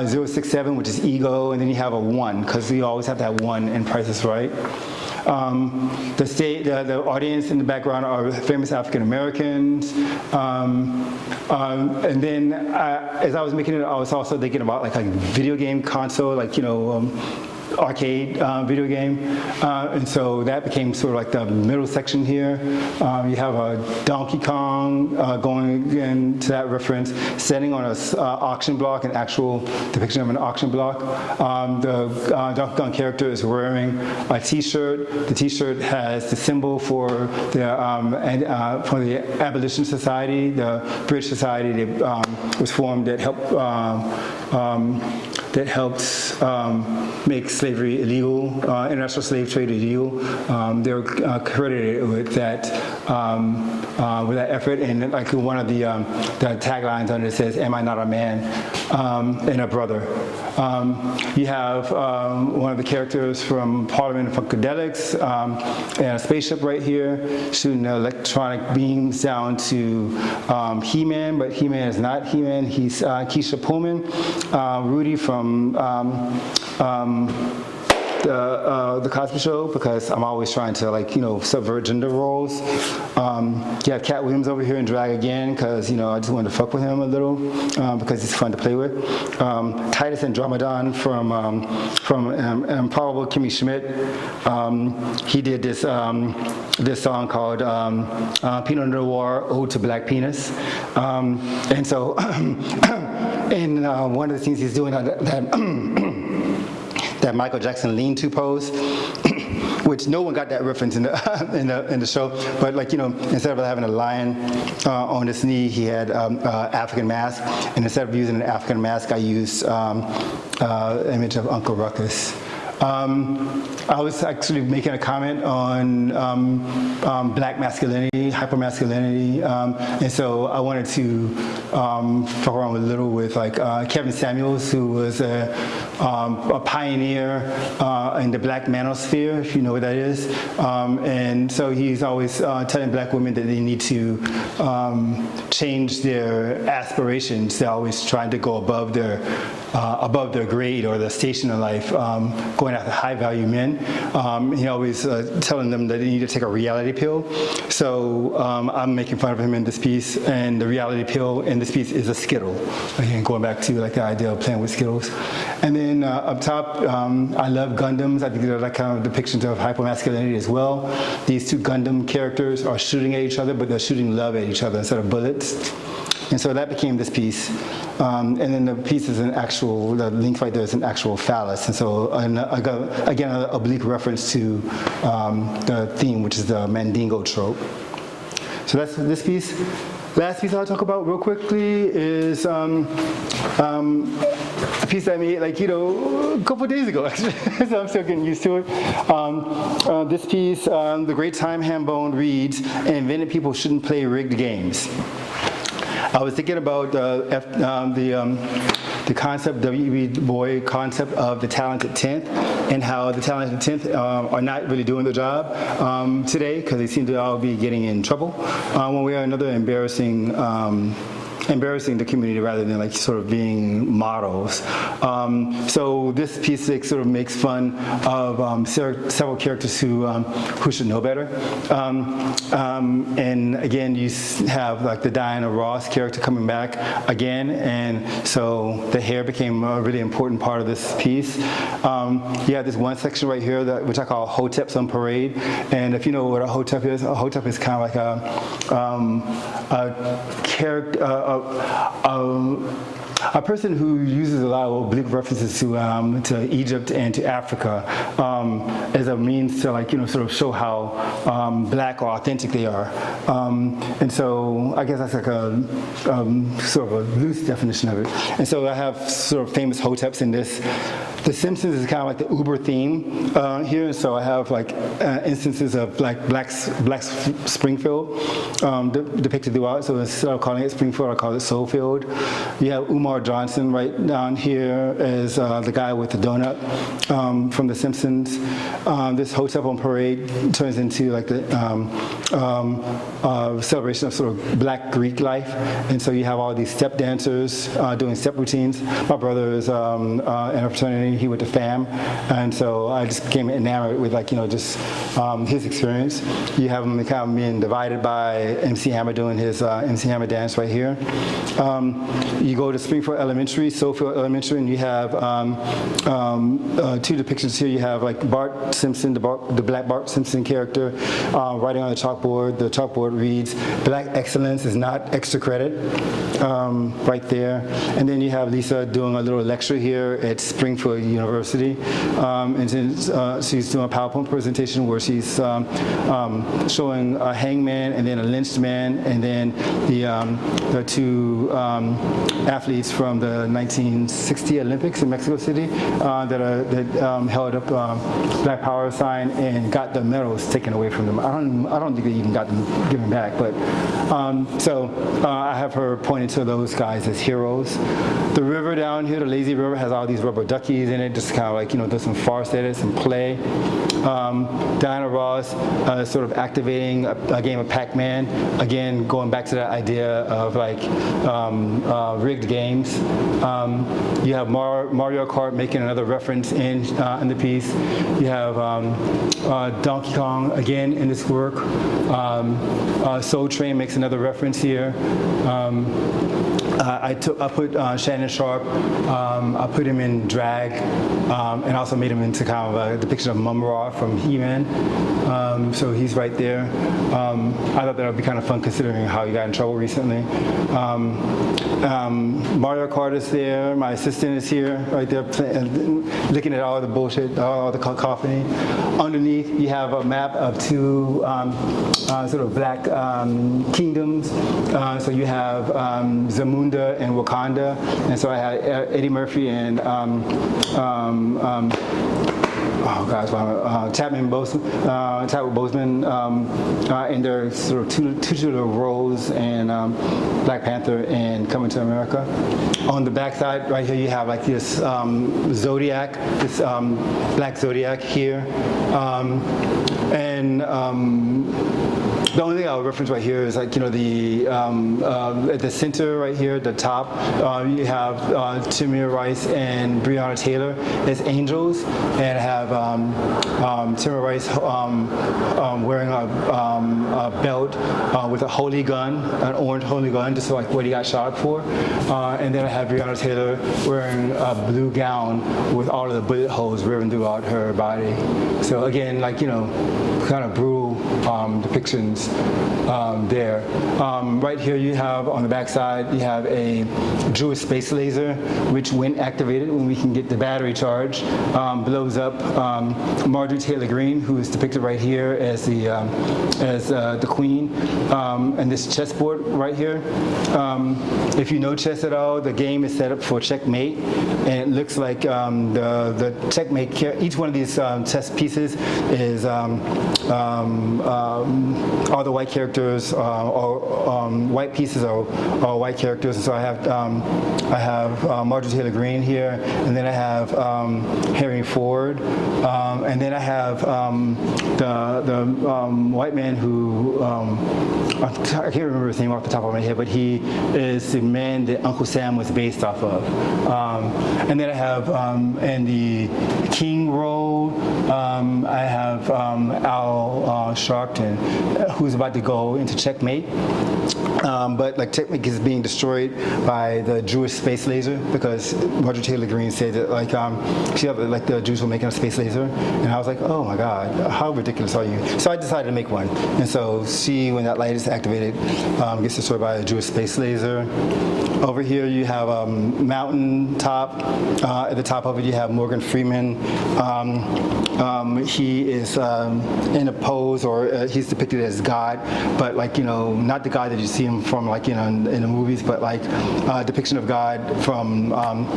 [SPEAKER 3] 067, which is ego, and then you have a 1, because we always have that 1 in Price is Right. The audience in the background are famous African Americans, and then as I was making it, I was also thinking about like a video game console, arcade video game, and so that became sort of like the middle section here. You have a Donkey Kong going into that reference, standing on an auction block, an actual depiction of an auction block. The Donkey Kong character is wearing a T-shirt. The T-shirt has the symbol for the Abolition Society, the British society that was formed that helps make slavery illegal, international slave trade illegal. They're credited with that effort, and like one of the taglines under it says, "Am I not a man and a brother?" You have one of the characters from Parliament of Funkadelics and a spaceship right here shooting electronic beams down to He-Man, but He-Man is not He-Man. He's Keisha Pullman. Rudy from the Cosby Show, because I'm always trying to subvert gender roles. You have Cat Williams over here in drag again, because I just wanted to fuck with him a little because he's fun to play with. Titus Andromedon from Improbable Kimmy Schmidt. He did this song called Pinot Noir Ode to Black Penis, and so and one of the things he's doing that Michael Jackson lean-to pose, which no one got that reference in the show. But instead of having a lion on his knee, he had African mask, and instead of using an African mask, I used image of Uncle Ruckus. I was actually making a comment on black masculinity, hypermasculinity, and so I wanted to fuck around a little with Kevin Samuels, who was a pioneer in the black manosphere, if you know what that is, and so he's always telling black women that they need to change their aspirations. They're always trying to go above their grade or their station in life, going after high-value men. He always telling them that they need to take a reality pill. So I'm making fun of him in this piece, and the reality pill in this piece is a Skittle. Again, going back to the idea of playing with Skittles. And then up top, I love Gundams. I think they're kind of depictions of hypermasculinity as well. These two Gundam characters are shooting at each other, but they're shooting love at each other instead of bullets. And so that became this piece. And then the piece is the link right there is an actual phallus. And so, again, an oblique reference to the theme, which is the Mandingo trope. So that's this piece. Last piece I'll talk about real quickly is a piece I made a couple days ago, actually. So I'm still getting used to it. This piece, The Great Time Hambone reads, "Invented people shouldn't play rigged games." I was thinking about the concept, W.E.B. Du Bois concept of the talented 10th, and how the talented 10th are not really doing the job today, because they seem to all be getting in trouble one way or another, embarrassing the community rather than sort of being models. So this piece sort of makes fun of several characters who should know better. And again, you have the Diana Ross character coming back again, and so the hair became a really important part of this piece. You have this one section right here which I call Hoteps on Parade, and if you know what a Hotep is kind of like a character, a person who uses a lot of oblique references to Egypt and to Africa as a means to sort of show how black or authentic they are. And so I guess that's a sort of a loose definition of it. And so I have sort of famous Hoteps in this The Simpsons is kind of like the Uber theme here, so I have like instances of like Black Springfield depicted throughout. So instead of calling it Springfield, I call it Soulfield. You have Umar Johnson right down here as the guy with the donut from The Simpsons. This Hotel on Parade turns into like the celebration of sort of Black Greek life, and so you have all these step dancers doing step routines. My brother is in a fraternity. He went to FAM, and so I just became enamored with like just his experience. You have him kind of being divided by MC Hammer doing his MC Hammer dance right here. You go to Springfield Elementary, Soulfield Elementary, and you have two depictions here. You have like Bart Simpson, the Black Bart Simpson character, writing on the chalkboard. The chalkboard reads, "Black excellence is not extra credit," right there. And then you have Lisa doing a little lecture here at Springfield University. And then she's doing a PowerPoint presentation where she's showing a hangman and then a lynched man, and then the two athletes from the 1960 Olympics in Mexico City that held up Black Power sign and got the medals taken away from them. I don't think they even got them given back, but so I have her pointing to those guys as heroes. The river down here, the lazy river, has all these rubber duckies in it, just kind of like does some farce edits and play. Diana Ross sort of activating a game of Pac-Man, again going back to that idea of like rigged games. You have Mario Kart making another reference in the piece. You have Donkey Kong again in this work. Soul Train makes another reference here. I put Shannon Sharp, I put him in drag, and also made him into kind of a depiction of Mum-Ra from He-Man. So he's right there. I thought that would be kind of fun considering how he got in trouble recently. Mario Kart is there. My assistant is here, right there, looking at all the bullshit, all the cacophony. Underneath, you have a map of two sort of black kingdoms. So you have Zamunda and Wakanda, and so I had Eddie Murphy and Chadwick Boseman in their sort of titular roles in Black Panther and Coming to America. On the back side, right here, you have like this zodiac, this black zodiac here, the only thing I'll reference right here is like the at the center right here at the top you have Tamir Rice and Breonna Taylor as angels, and have Tamir Rice wearing a belt with a holy gun, an orange holy gun, just like what he got shot for, and then I have Breonna Taylor wearing a blue gown with all of the bullet holes ripping throughout her body. So again, like kind of brutal depictions there. Right here you have on the back side, you have a Jewish space laser, which when activated, when we can get the battery charge, blows up Marjorie Taylor Greene, who is depicted right here as the queen, and this chessboard right here. If you know chess at all, the game is set up for checkmate, and it looks like the checkmate, each one of these chess pieces is all the white characters or white pieces are white characters. And so I have Marjorie Taylor Greene here, and then I have Henry Ford, and then I have the white man who I can't remember his name off the top of my head, but he is the man that Uncle Sam was based off of. And then I have in the king role, I have Al Sharpton, who's about to go into checkmate. But like checkmate is being destroyed by the Jewish space laser, because Marjorie Taylor Greene said that like she had, like the Jews were making a space laser, and I was like, oh my God, how ridiculous are you? So I decided to make one, and so she, when that light is activated, gets destroyed by a Jewish space laser. Over here you have a mountain top. At the top of it you have Morgan Freeman. He is in a pose, or he's depicted as God. God, but like, not the God that you see him from like, in the movies, but like a depiction of God from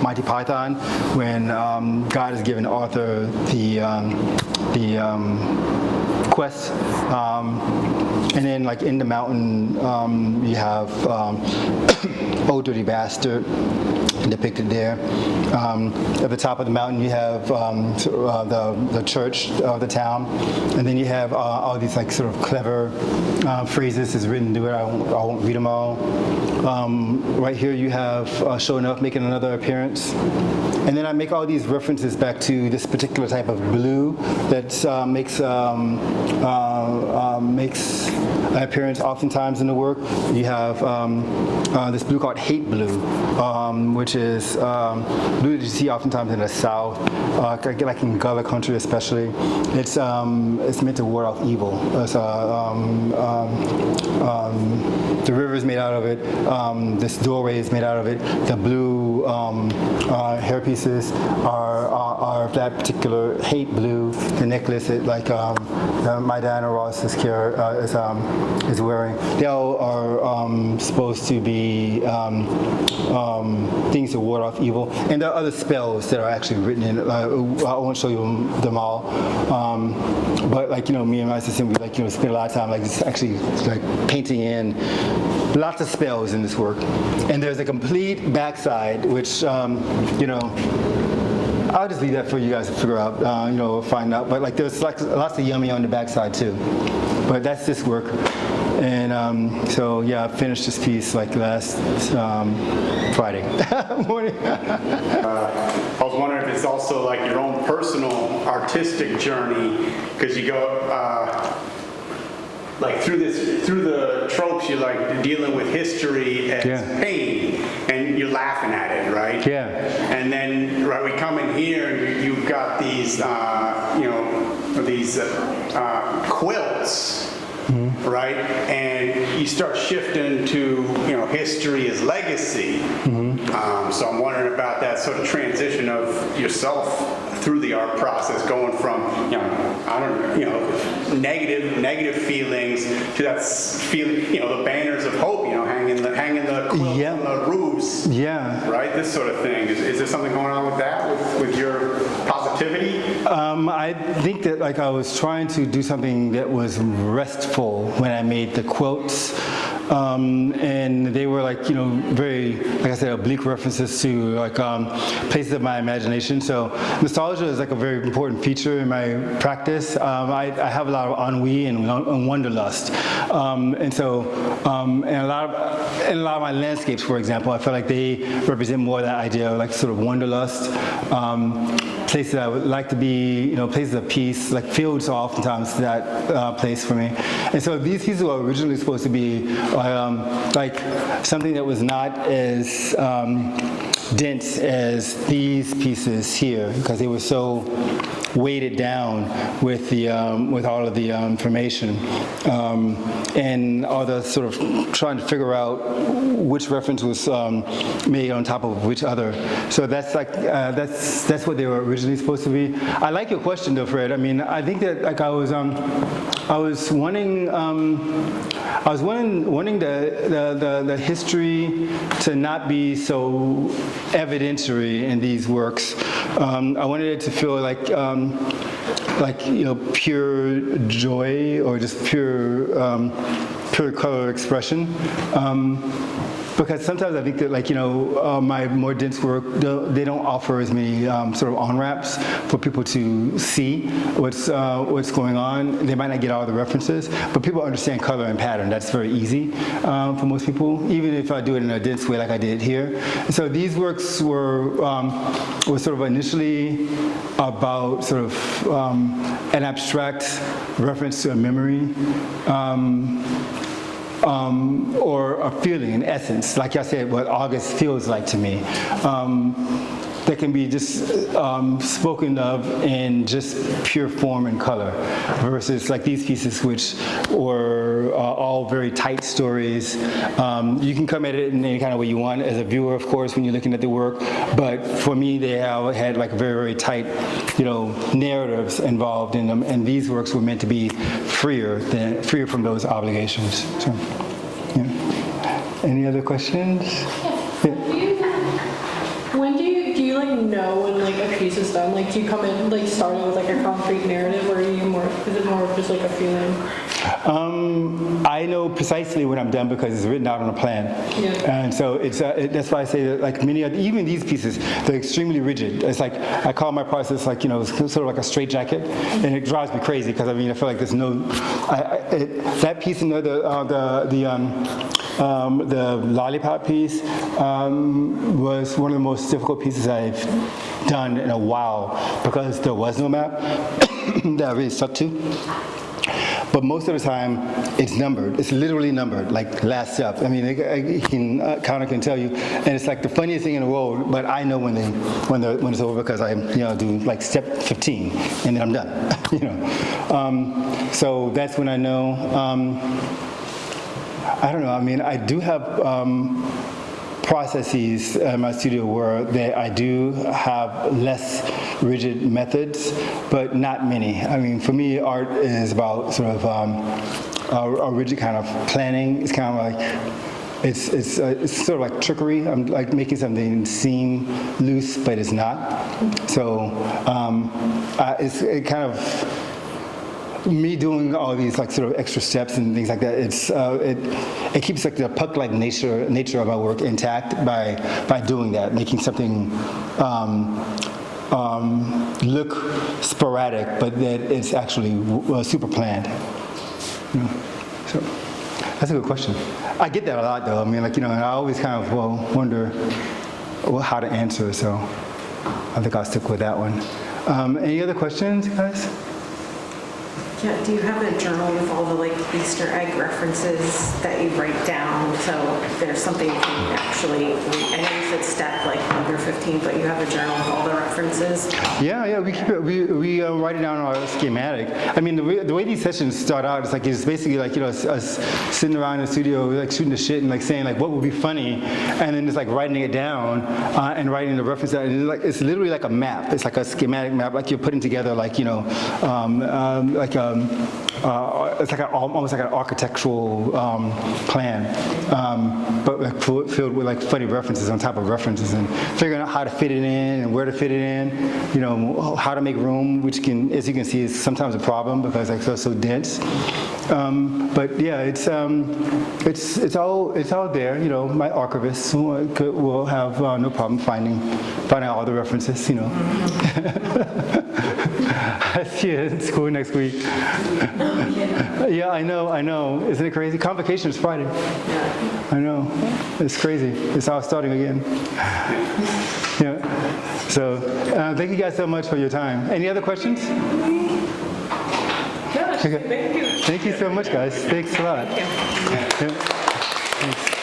[SPEAKER 3] Monty Python, when God is giving Arthur the quest, and then like in the mountain you have Old Dirty Bastard depicted there. At the top of the mountain you have the church of the town, and then you have all these like sort of clever phrases is written into it. I won't read them all. Right here you have Show Enough making another appearance, and then I make all these references back to this particular type of blue that makes an appearance oftentimes in the work. You have this blue called Hate Blue, which is blue that you see oftentimes in the South, like in Gullah country especially. It's meant to ward off evil. The river is made out of it. This doorway is made out of it. The blue hair pieces are that particular Hate Blue. The necklace, my Diana Ross is wearing. They all are supposed to be things to ward off evil, and there are other spells that are actually written in. I won't show you them all, but me and my assistant, we spend a lot of time just actually painting in lots of spells in this work. And there's a complete backside, which I'll just leave that for you guys to figure out, find out. But there's lots of yummy on the backside too. But that's this work. And so yeah, I finished this piece last Friday morning.
[SPEAKER 2] I was wondering if it's also your own personal artistic journey, because you go through the tropes. You're dealing with history as pain, and you're laughing at it, right?
[SPEAKER 3] Yeah.
[SPEAKER 2] And then we come in here, and you've got these quilts. Mm-hmm. Right, and you start shifting to history as legacy. Mm-hmm. So I'm wondering about that sort of transition of yourself through the art process, going from negative feelings to that feeling, the banners of hope, hanging the quilts on the roofs. Yeah. Right, this sort of thing. Is there something going on with that, with your positivity?
[SPEAKER 3] I think that I was trying to do something that was restful when I made the quotes, and they were very, like I said, oblique references to places of my imagination. So nostalgia is a very important feature in my practice. I have a lot of ennui and wanderlust, and so in a lot of my landscapes, for example, I feel like they represent more of that idea of sort of wanderlust. Places that I would like to be, places of peace, fields are oftentimes that place for me. And so these pieces were originally supposed to be something that was not as dense as these pieces here, because they were so weighted down with all of the information, and all the sort of trying to figure out which reference was made on top of which other. So that's what they were originally supposed to be. I like your question though, Fred. I mean, I think that I was wanting the history to not be so evidentiary in these works. I wanted it to feel pure joy, or just pure color expression. Because sometimes I think that my more dense work, they don't offer as many sort of on-ramps for people to see what's going on. They might not get all the references, but people understand color and pattern. That's very easy for most people, even if I do it in a dense way like I did here. So these works were sort of initially about sort of an abstract reference to a memory, or a feeling, in essence, like I said, what August feels like to me. that can be just spoken of in just pure form and color, versus like these pieces, which were all very tight stories. You can come at it in any kind of way you want as a viewer, of course, when you're looking at the work. But for me, they had like very, very tight, narratives involved in them, and these works were meant to be freer from those obligations. So, yeah. Any other questions? Yeah.
[SPEAKER 5] When do you like know when like a piece is done? Like, do you come in like starting with like a concrete narrative, or is it more of just like a feeling?
[SPEAKER 3] I know precisely when I'm done because it's written out on a plan.
[SPEAKER 5] Yeah.
[SPEAKER 3] And so that's why I say that like even these pieces, they're extremely rigid. It's like, I call my process like, it's sort of like a straitjacket, and it drives me crazy because I feel like there's no, that piece in the lollipop piece was one of the most difficult pieces I've done in a while because there was no map that I really stuck to. But most of the time, it's numbered. It's literally numbered, like last step. Counter can tell you, and it's like the funniest thing in the world. But I know when it's over because I do like step 15, and then I'm done. So that's when I know. I don't know. I do have processes in my studio where I do have less rigid methods, but not many. For me, art is about sort of a rigid kind of planning. It's kind of like, it's sort of like trickery. I'm like making something seem loose, but it's not. So it kind of, me doing all these like sort of extra steps and things like that, it keeps like the puck-like nature of my work intact by doing that, making something look sporadic, but that it's actually super planned. So that's a good question. I get that a lot though. And I always kind of wonder how to answer. So I think I'll stick with that one. Any other questions, guys?
[SPEAKER 6] Yeah, do you have a journal with all the like Easter egg references that you write down? So if there's something you can actually, I know you said step like number 15, but you have a journal with all the references?
[SPEAKER 3] Yeah, we keep it. We write it down on our schematic. The way these sessions start out, it's basically like us sitting around in the studio like shooting the shit and like saying like what would be funny, and then it's like writing it down and writing the reference down. And it's literally like a map. It's like a schematic map, like you're putting together like it's like almost like an architectural plan, but like filled with like funny references on top of references, and figuring out how to fit it in and where to fit it in, how to make room, which can, as you can see, is sometimes a problem because like it's so dense. But yeah, it's all there. My archivist will have no problem finding all the references. I see it in school next week. Yeah, I know. Isn't it crazy? Convocation is Friday. I know. It's crazy. It's all starting again. Yeah. So thank you guys so much for your time. Any other questions?
[SPEAKER 5] Yeah,
[SPEAKER 3] Okay.
[SPEAKER 5] thank you.
[SPEAKER 3] Thank you so much, guys. Thanks a lot.
[SPEAKER 6] Thank you.
[SPEAKER 3] Yeah. Thanks.